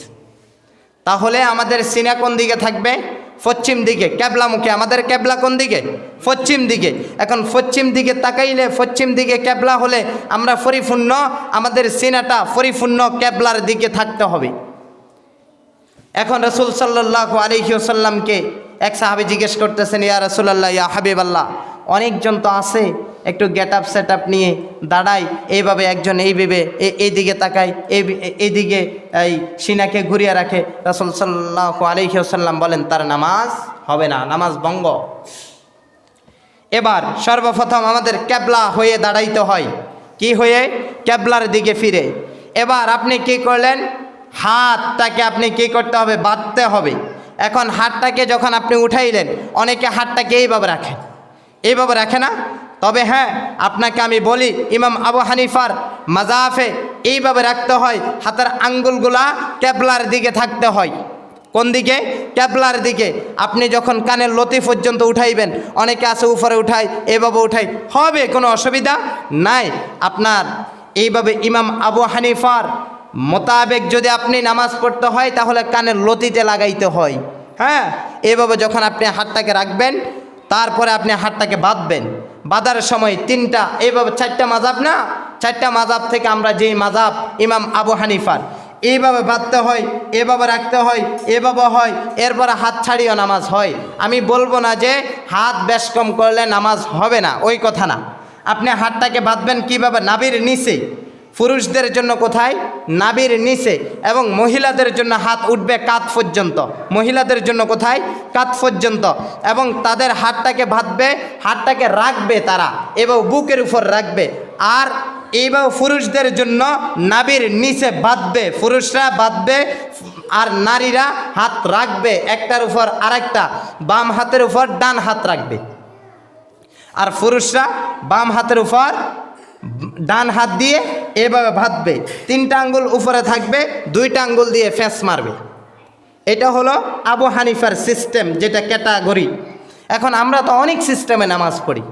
তাহলে আমাদের সিনা কোন দিকে থাকবে? পশ্চিম দিকে, ক্যাবলামুখী। আমাদের ক্যাবলা কোন দিকে? পশ্চিম দিকে। এখন পশ্চিম দিকে তাকাইলে, পশ্চিম দিকে ক্যাবলা হলে আমরা পরিপূর্ণ, আমাদের সিনাটা পরিপূর্ণ ক্যাবলার দিকে থাকতে হবে। এখন রাসূল সাল্লাল্লাহু আলাইহি ওয়াসাল্লামকে এক সাহাবী জিজ্ঞেস করতেছেন, ইয়া রাসূলুল্লাহ, ইয়া হাবিবাল্লাহ, অনেকজন তো আছে একটু গেট আপ সেট আপ নিয়ে দাঁড়ায়, এইভাবে একজন এইভাবে এইদিকে তাকায়, এইদিকে এই সিনাকে ঘুরিয়ে রাখে। রাসূল সাল্লাল্লাহু আলাইহি ওয়াসাল্লাম বলেন তার নামাজ হবে না, নামাজ ভঙ্গ। এবার সর্বপ্রথম আমাদের ক্যাবলা হয়ে দাঁড়াইতে হয়। কি হয়ে? ক্যাবলার দিকে ফিরে। এবার আপনি কি করলেন? হাতটাকে আপনি কি করতে হবে? বাঁধতে হবে। এখন হাতটাকে যখন আপনি উঠাইলেন, অনেকে হাতটাকে এইভাবে রাখেন, এইভাবে রাখে না? তবে হ্যাঁ, আপনাকে আমি বলি ইমাম আবু হানিফার মাযহাবে এইভাবে রাখতে হয়, হাতের আঙ্গুলগুলা ক্যাবলার দিকে থাকতে হয়। কোন দিকে? ক্যাবলার দিকে। আপনি যখন কানের লতি পর্যন্ত উঠাইবেন, অনেকে আছে উপরে উঠায়, এভাবে উঠাই, হবে, কোনো অসুবিধা নাই। আপনার এইভাবে ইমাম আবু হানিফার মোতাবেক যদি আপনি নামাজ পড়তে হয় তাহলে কানের লতিতে লাগাইতে হয়। হ্যাঁ, এভাবে যখন আপনি হাতটাকে রাখবেন, তারপরে আপনি হাতটাকে বাঁধবেন। বাঁধার সময় 3টা, এইভাবে 4টা মাযহাব না, 4টা মাযহাব থেকে আমরা যেই মাযহাব ইমাম আবু হানিফার, এইভাবে বাঁধতে হয়, এভাবে রাখতে হয়, এভাবে হয়, এরপরে হাত ছাড়িয়েও নামাজ হয়। আমি বলবো না যে হাত বেশ কম করলে নামাজ হবে না, ওই কথা না। আপনি হাতটাকে বাঁধবেন কিভাবে? নাভির নিচে। পুরুষদের জন্য কোথায়? নাভির নিচে। এবং মহিলাদের জন্য হাত উঠবে কাঁধ পর্যন্ত। মহিলাদের জন্য কোথায়? কাঁধ পর্যন্ত। এবং তাদের হাতটাকে বাঁধবে, হাতটাকে রাখবে তারা এবং বুকের উপর রাখবে। আর এইভাবে পুরুষদের জন্য নাভির নিচে বাঁধবে, পুরুষরা বাঁধবে আর নারীরা হাত রাখবে একটার উপর আরেকটা, বাম হাতের উপর ডান হাত রাখবে, আর পুরুষরা বাম হাতের উপর ডান হাত দিয়ে এভাবে বাঁধবে। 3টা আঙ্গুল উপরে থাকবে, 2টা আঙ্গুল দিয়ে ফেঁস মারবে। এটা হলো আবু হানিফার সিস্টেম, যেটা ক্যাটাগরি। এখন আমরা তো অনেক সিস্টেমে নামাজ পড়ি।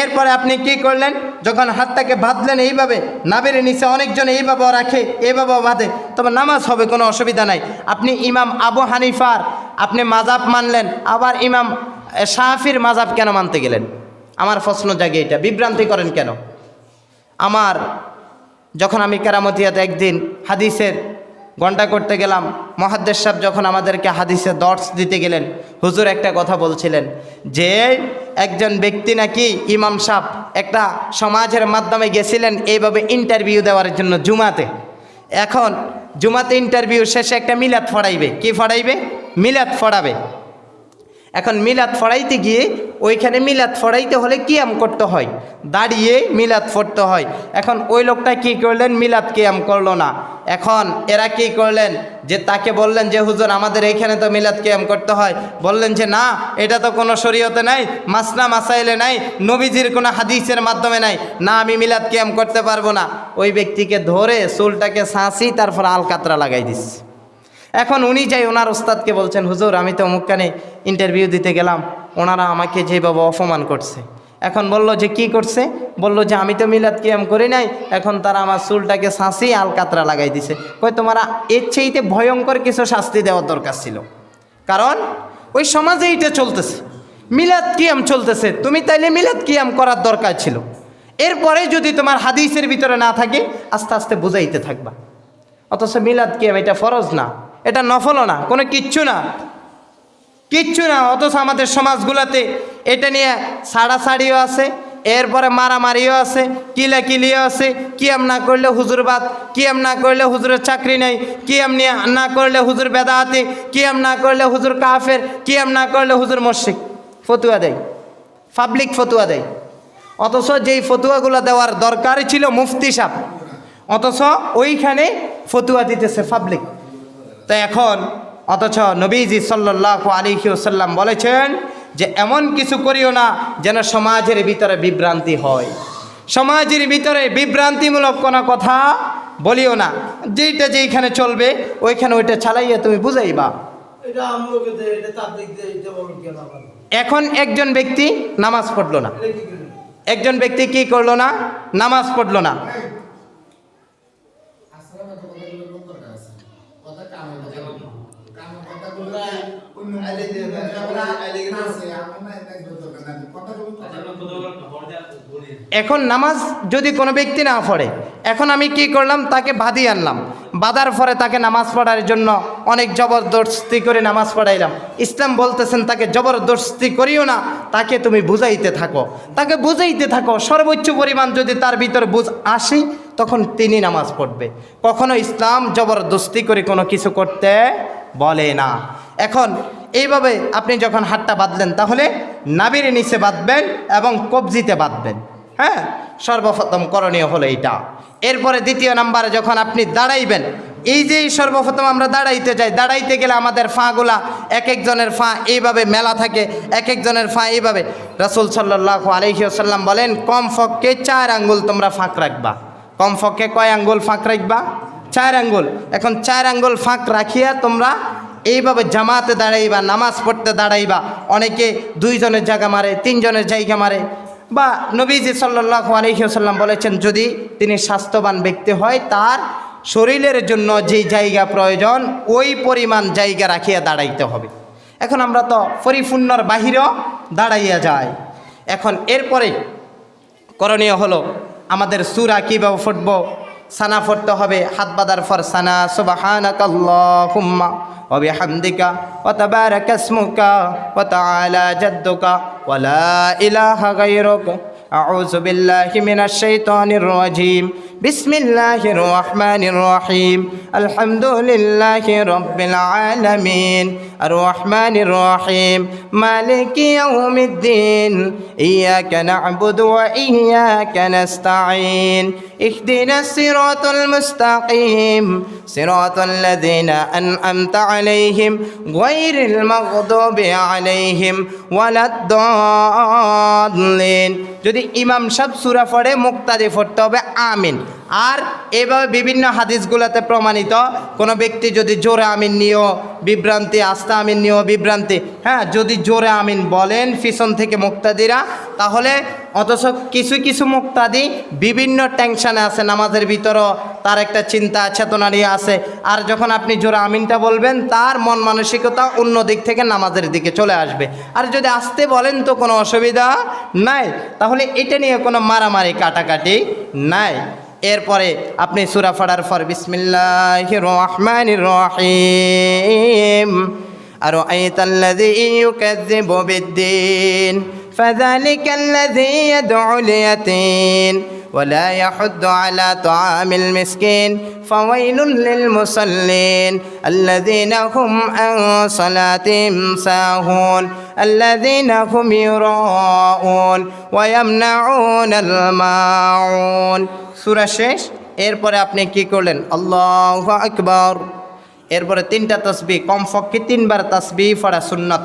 এরপরে আপনি কি করলেন, যখন হাতটাকে বাঁধলেন এইভাবে, নাভির নিচে অনেকজন এইভাবেও রাখে, এইভাবেও বাঁধে, তবে নামাজ হবে, কোনো অসুবিধা নাই। আপনি ইমাম আবু হানিফার আপনি মাযহাব মানলেন, আবার ইমাম শাফির মাযহাব কেন মানতে গেলেন? আমার প্রশ্ন জাগে, এটা বিভ্রান্তি করেন কেন? আমার যখন আমি কেরামতিয়াতে একদিন হাদিসের ঘন্টা করতে গেলাম, মুহাদ্দিস সাহেব যখন আমাদেরকে হাদিসের দর্স দিতে গেলেন, হুজুর একটা কথা বলছিলেন যে একজন ব্যক্তি নাকি ইমাম সাহেব একটা সমাজের মাধ্যমে গেছিলেন এইভাবে ইন্টারভিউ দেওয়ার জন্য জুমাতে। এখন জুমাতে ইন্টারভিউ শেষে একটা মিলাদ ফড়াইবে। কি ফড়াইবে? মিলাদ ফড়াবে। এখন মিলাদ ফড়াইতে গিয়ে ওইখানে মিলাদ ফড়াইতে হলে কিয়াম করতে হয়, দাঁড়িয়ে মিলাদ পড়তে হয়। এখন ওই লোকটা কি করলেন, মিলাদ কিয়াম করলো না। এখন এরা কি করলেন, যে তাকে বললেন যে হুজুর আমাদের এইখানে তো মিলাদ কিয়াম করতে হয়। বললেন যে না, এটা তো কোনো শরীয়তে নাই, মাসনা মাসাইলে নাই, নবীজির কোনো হাদিসের মাধ্যমে নাই, না আমি মিলাদ কিয়াম করতে পারবো না। ওই ব্যক্তিকে ধরে চুলটাকে ছাঁচি, তারপর আলকাতরা লাগাই দিচ্ছে। এখন উনি যাই ওনার ওস্তাদকে বলছেন, হুজুর আমি তো অমুকখানে ইন্টারভিউ দিতে গেলাম, ওনারা আমাকে যেভাবে অপমান করছে। এখন বলল যে কি করছে? বলল যে আমি তো মিলাদ কিয়াম করি নাই, এখন তারা আমার চুলটাকে ছাঁচি আলকাতরা লাগাই দিছে। কই তোমারা এর চাইতে ভয়ঙ্কর কিছু শাস্তি দেওয়ার দরকার ছিল, কারণ ওই সমাজে এইটা চলতেছে, মিলাদ কিয়াম চলতেছে, তুমি তাইলে মিলাদ কিয়াম করার দরকার ছিল। এরপরে যদি তোমার হাদিসের ভিতরে না থাকে আস্তে আস্তে বুঝাইতে থাকবা। অথচ মিলাদ কিয়াম এটা ফরজ না, এটা নফলও না, কোনো কিচ্ছু না, কিচ্ছু না। অথচ আমাদের সমাজগুলোতে এটা নিয়ে ছাড়াছাড়িও আছে, এরপরে মারামারিও আছে, কিলাকিলিও আছে। কিয়াম না করলে হুজুরবাদ, কিয়াম না করলে হুজুরের চাকরি নেই, কিয়াম না করলে হুজুর বেদায়াতি, কিয়াম না করলে হুজুর কাফের, কিয়াম না করলে হুজুর মুশরিক। ফতুয়া দেয়, পাবলিক ফতুয়া দেয়। অথচ যেই ফতুয়াগুলো দেওয়ার দরকারই ছিল মুফতি সাহেব, অথচ ওইখানে ফতুয়া দিতেছে পাবলিক। তো এখন অথচ নবীজি সাল্লাল্লাহু আলাইহি ওয়াসাল্লাম বলেছেন যে এমন কিছু করিও না যেন সমাজের ভিতরে বিভ্রান্তি হয়, সমাজের ভিতরে বিভ্রান্তিমূলক কোনো কথা বলিও না। যেইটা যেইখানে চলবে ওইখানে ওইটা চালাইয়া তুমি বুঝাইবা। এখন একজন ব্যক্তি নামাজ পড়লো না, একজন ব্যক্তি কি করলো না, নামাজ পড়লো না। এখন নামাজ যদি কোনো ব্যক্তি না পড়ে, এখন আমি কি করলাম, তাকে বাঁধিয়ে আনলাম, বাঁধার পরে তাকে নামাজ পড়ার জন্য অনেক জবরদস্তি করে নামাজ পড়াইলাম। ইসলাম বলতেছেন তাকে জবরদস্তি করিও না, তাকে তুমি বুঝাইতে থাকো, তাকে বুঝাইতে থাকো। সর্বোচ্চ পরিমাণ যদি তার ভিতর বুঝ আসে তখন তিনি নামাজ পড়বে। কখনো ইসলাম জবরদস্তি করে কোনো কিছু করতে বলে না। এখন এইভাবে আপনি যখন হাতটা বাঁধলেন তাহলে নাভির নিচে বাঁধবেন এবং কবজিতে বাঁধবেন। হ্যাঁ, সর্বপ্রথম করণীয় হলো এইটা। এরপরে দ্বিতীয় নাম্বারে যখন আপনি দাঁড়াইবেন, এই যে সর্বপ্রথম আমরা দাঁড়াইতে যাই, দাঁড়াইতে গেলে আমাদের ফাঁগুলা এক একজনের ফাঁ এইভাবে মেলা থাকে, এক একজনের ফাঁ এইভাবে। রাসূল সাল্লাল্লাহু আলাইহি ওয়াসাল্লাম বলেন কমপক্ষে 4 আঙ্গুল তোমরা ফাঁক রাখবা। কমপক্ষে কয় আঙ্গুল ফাঁক রাখবা? 4 আঙ্গুল। এখন 4 আঙ্গুল ফাঁক রাখিয়া তোমরা এইভাবে জামাতে দাঁড়াইবা, নামাজ পড়তে দাঁড়াইবা। অনেকে 2 জনের জায়গা মারে, 3 জনের জায়গা মারে। বা নবীজি সাল্লাল্লাহু আলাইহি ওয়াসাল্লাম বলেছেন যদি তিনি স্বাস্থ্যবান ব্যক্তি হয় তার শরীরের জন্য যেই জায়গা প্রয়োজন ওই পরিমাণ জায়গা রাখিয়া দাঁড়াইতে হবে। এখন আমরা তো পরিপূর্ণর বাহিরেও দাঁড়াইয়া যাই। এখন এরপরে করণীয় হলো আমাদের সূরা কীভাবে পড়ব, সানা পড়তে হবে। হাত বাঁধার পর সানা সুবহানাকাল্লাহুম্মা ওয়া বিহামদিকা ওয়া তাবারাকা ইসমুকা ওয়া তাআলা জাদ্দুকা ওয়া লা ইলাহা গায়রুকা আউযু বিল্লাহি মিনাশ শাইতানির রাজীম বিসমিল্লাহির রহমানির রহিম আলহামদুলিল্লাহি রাব্বিল আলামিন আর রহমানির রহিম মালিকি ইয়াউমিদ্দিন ইয়াকা না'বুদু ওয়া ইয়াকা নাস্তাঈন ইহদিনাস সিরাতাল মুস্তাকিম সিরাতাল লাযিনা আন'আমতা আলাইহিম গায়রিল মাগদুবি আলাইহিম ওয়ালাদ-দাল্লিন। যদি ইমাম সাহেব সূরা পড়ে মুক্তাদি পড়তে হবে আমিন। আর এভাবে বিভিন্ন হাদিসগুলোতে প্রমাণিত কোনো ব্যক্তি যদি জোরে আমিন নিয়েও বিভ্রান্তি, আস্তে আমিন নিয়েও বিভ্রান্তি, হ্যাঁ, যদি জোরে আমিন বলেন পিছন থেকে মুক্তাদিরা, তাহলে অথচ কিছু কিছু মুক্তাদি বিভিন্ন টেনশানে আছে, নামাজের ভিতরও তার একটা চিন্তা চেতনা নিয়ে আছে, আর যখন আপনি জোরে আমিনটা বলবেন তার মন মানসিকতা অন্য দিক থেকে নামাজের দিকে চলে আসবে। আর যদি আস্তে বলেন তো কোনো অসুবিধা নাই, তাহলে এটা নিয়ে কোনো মারামারি কাটাকাটি নাই। এরপরে আপনি সূরা পড়ার পর বিসমিল্লাহির রহমানির রহিম আরাআইতাল্লাযী ইউকাযযিবু বিদ্দীন ফাযালিকাল্লাযী ইয়াদউল ইয়াতীম ولا يحض على طعام المسكين فويل للمصلين الذين هم عن صلاتهم ساهون الذين هم يراءون ويمنعون الماعون সূরা শেষ। এরপরে আপনি কি করলেন? আল্লাহু আকবার। এরপরে 3টা তাসবিহ, কমপক্ষে 3বার তাসবিহ পড়া সুন্নাত।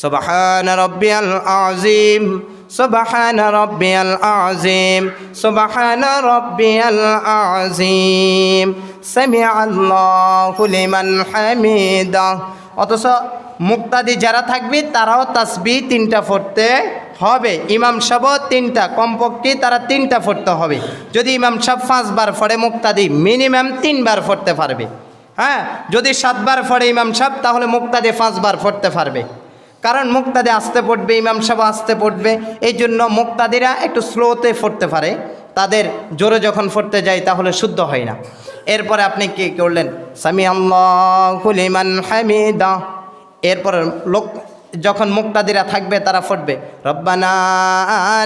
সুবহান রাব্বিয়াল আযীম, সুবহান রাব্বিয়াল আযীম, সুবহান রাব্বিয়াল আযীম, সামিআল্লাহু লিমান হামিদা। অথচ মুক্তাদি যারা থাকবে তারাও তাসবিহ 3টা পড়তে হবে, ইমাম সাহেবও 3টা, কমপক্ষে তারা 3টা পড়তে হবে। যদি ইমাম সাহেব 5 বার পড়ে, মুক্তাদি মিনিমাম 3 বার পড়তে পারবে। হ্যাঁ, যদি 7 বার পড়ে ইমাম সাহেব, তাহলে মুক্তাদি 5 বার পড়তে পারবে, কারণ মুক্তাদি আস্তে পড়বে, ইমাম সাহেব আস্তে পড়বে। এই জন্য মুক্তাদিরা একটু স্লোতে পড়তে পারে, তাদের জোরে যখন পড়তে যায় তাহলে শুদ্ধ হয় না। এরপরে আপনি কি করলেন? সামিআল্লাহু লিমান হামিদা। এরপর লোক যখন মুক্তাদিরা থাকবে তারা পড়বে রব্বানা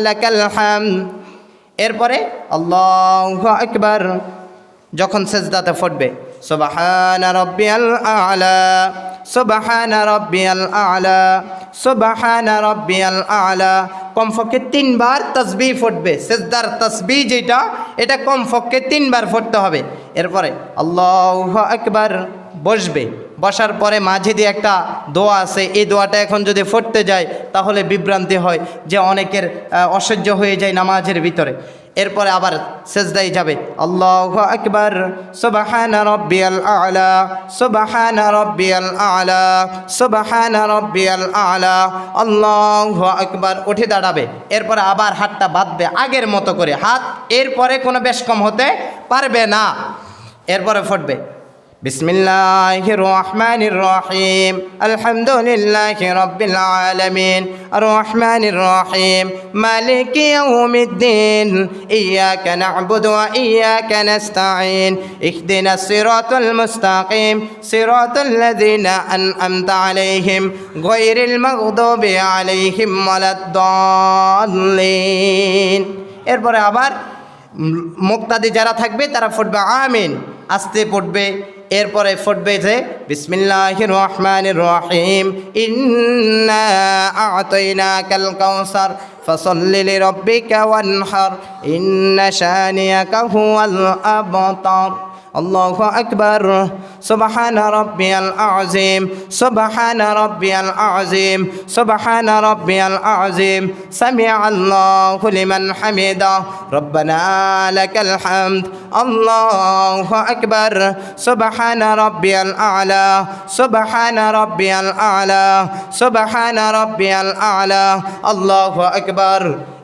লাকাল হামদ। এরপরে আল্লাহু আকবার। যখন সেজদাতে পড়বে সুবহান রাব্বিয়াল আ'লা, সুবহান রাব্বিয়াল আ'লা, সুবহান রাব্বিয়াল আ'লা। কমপক্ষে 3 বার তাসবিহ পড়বে, সেজদার তাসবিহ যেটা, এটা কমপক্ষে 3 বার পড়তে হবে। এরপরে আল্লাহু আকবার, বসবে। বসার পরে মাঝে দিয়ে একটা দোয়া আছে, এই দোয়াটা এখন যদি পড়তে যায় তাহলে বিভ্রান্তি হয়, যে অনেকের অসহ্য হয়ে যায় নামাজের ভিতরে। এরপরে আবার সেজদায় যাবে, আল্লাহু আকবার, সুবহান রাব্বিয়াল আ'লা, সুবহান রাব্বিয়াল আ'লা, সুবহান রাব্বিয়াল আ'লা, আল্লাহু আকবার, উঠে দাঁড়াবে। এরপরে আবার হাতটা বাঁধবে আগের মতো করে, হাত এরপরে কোনো বেশ কম হতে পারবে না। এরপরে পড়বে বিসমিল্লাহির রহমানির রহিম আলহামদুলিল্লাহি রাব্বিল আলামিন আর রহমানির রহিম মালিকি ইয়াউমিদ্দিন ইয়্যাকা না'বুদু ওয়া ইয়্যাকা নাস্তাঈন ইহদিনাস সিরাতাল মুস্তাকিম সিরাতাল লাযিনা আন'আমতা আলাইহিম গায়রিল মাগদুবি আলাইহিম ওয়ালাদ-দাল্লিন। এরপরে আবার মুক্তাদি যারা থাকবে তারা পড়বে আমিন, আস্তে পড়বে। এরপরে পড়বে যে বিসমিল্লাহির রহমানির রহিম ইন্না আ'তাইনাকাল কাউসার ফাসাল্লি লিরাব্বিকা ওয়ানহার ইন্না শানিয়াকা হুয়াল আবতার। আল্লাহু আকবার। সুবহানা রাব্বিয়াল আযীম, সুবহানা রাব্বিয়াল আযীম, সুবহানা রাব্বিয়াল আযীম, সামিআল্লাহু লিমান হামিদা, রব্বানা লাকাল হামদ। আল্লাহু আকবার। সুবহানা রাব্বিয়াল আ'লা, সুবহানা রাব্বিয়াল আ'লা, সুবহানা রাব্বিয়াল আ'লা, আল্লাহু আকবার।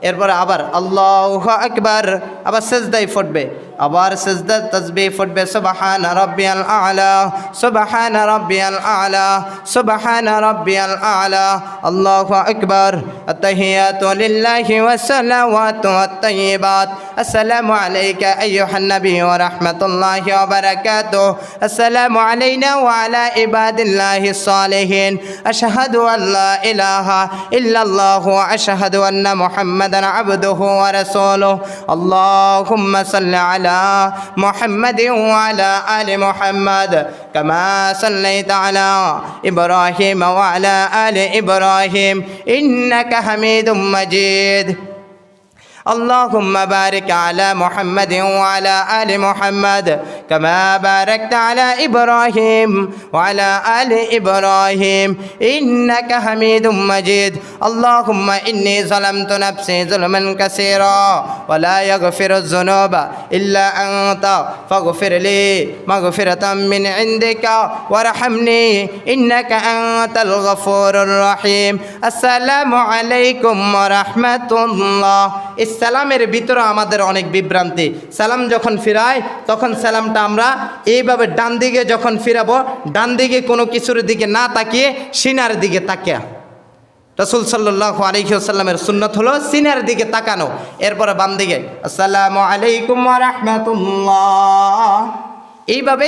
এরপরে আবার আল্লাহু আকবার, আবার সেজদায় পড়বে, আবার সেজদা তাসবিহ পড়বে সুবহানা রাব্বিয়াল আ'লা, সুবহানা রাব্বিয়াল আ'লা, সুবহানা রাব্বিয়াল আ'লা, আল্লাহু আকবার। আত-তাহিয়াতু লিল্লাহি ওয়াস সালাওয়াতু ওয়াত-তাইয়্যিবাত। আসসালামু আলাইকা আইয়ুহান নবী ওয়া রাহমাতুল্লাহি ওয়া বারাকাতুহু। আসসালামু আলাইনা ওয়া আলা ইবাদিল্লাহিস সালিহিন। আশহাদু আল লা ইলাহা ইল্লাল্লাহু ওয়া আশহাদু আন্না মুহাম্মাদান আবদুহু ওয়া রাসূলুহু। আল্লাহুম্মা সাল্লি আলা محمد وعلى آل محمد كما صليت على إبراهيم وعلى آل إبراهيم إنك حميد مجيد. اللهم بارك على محمد وعلى آل محمد كما باركت على إبراهيم وعلى آل إبراهيم إنك حميد مجيد اللهم إني ظلمت نفسي ظلما كثيرا ولا يغفر الذنوب إلا أنت فاغفر لي مغفرة من عندك وارحمني إنك أنت الغفور الرحيم السلام عليكم ورحمة الله ইসলামের ভিতরে আমাদের অনেক বিভ্রান্তি সালাম যখন ফিরাই তখন সালামটা আমরা এইভাবে ডান দিকে যখন ফিরাবো ডান দিকে কোনো কিছুর দিকে না তাকিয়ে সিনার দিকে তাকিয়ে রাসূল সাল্লাল্লাহু আলাইহি ওয়াসাল্লামের সুন্নাত হলো সিনার দিকে তাকানো এরপরে বাম দিকে আসসালামু আলাইকুম ওয়া রাহমাতুল্লাহ এইভাবে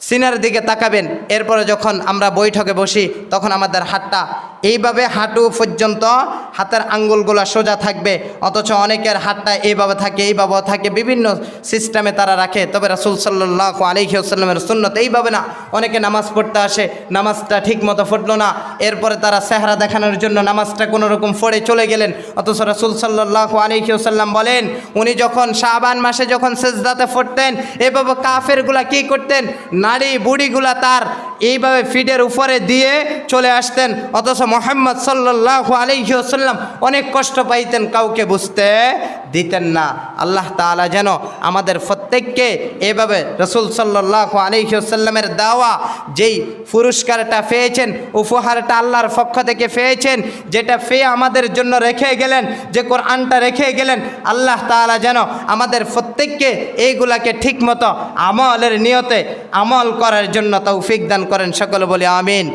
সিনার দিকে তাকাবেন এরপরে যখন আমরা বৈঠকে বসি তখন আমাদের হাতটা এইভাবে হাঁটু পর্যন্ত হাতের আঙ্গুলগুলো সোজা থাকবে অথচ অনেকের হাতটা এইভাবে থাকে বিভিন্ন সিস্টেমে তারা রাখে তবে রাসূল সাল্লাল্লাহু আলাইহি ওয়াসাল্লামের সুন্নাত এইভাবে না অনেকে নামাজ পড়তে আসে নামাজটা ঠিক মতো পড়লো না এরপরে তারা চেহারা দেখানোর জন্য নামাজটা কোনো রকম পড়ে চলে গেলেন অথচ রাসূল সাল্লাল্লাহু আলাইহি ওয়াসাল্লাম বলেন উনি যখন শাবান মাসে যখন সিজদাতে পড়তেন এভাবে কাফেরগুলা কি করতেন নারী বুড়িগুলা তার এইভাবে ফিটের উপরে দিয়ে চলে আসতেন অথচ মুহাম্মদ সাল্লাল্লাহু আলাইহি ওয়াসাল্লাম অনেক কষ্ট পাইতেন কাউকে বুঝতে দিতেন না আল্লাহ তাআলা যেন আমাদের প্রত্যেককে এভাবে রাসূল সাল্লাল্লাহু আলাইহি ওয়াসাল্লামের দেওয়া যেই পুরস্কারটা পেয়েছেন উপহারটা আল্লাহর পক্ষ থেকে পেয়েছেন যেটা পেয়ে আমাদের জন্য রেখে গেলেন যে কোরআনটা রেখে গেলেন আল্লাহ তাআলা যেন আমাদের প্রত্যেককে এইগুলাকে ঠিকমতো আমলের নিয়তে আমল করার জন্য তৌফিক দান করেন সকলে বলি আমিন।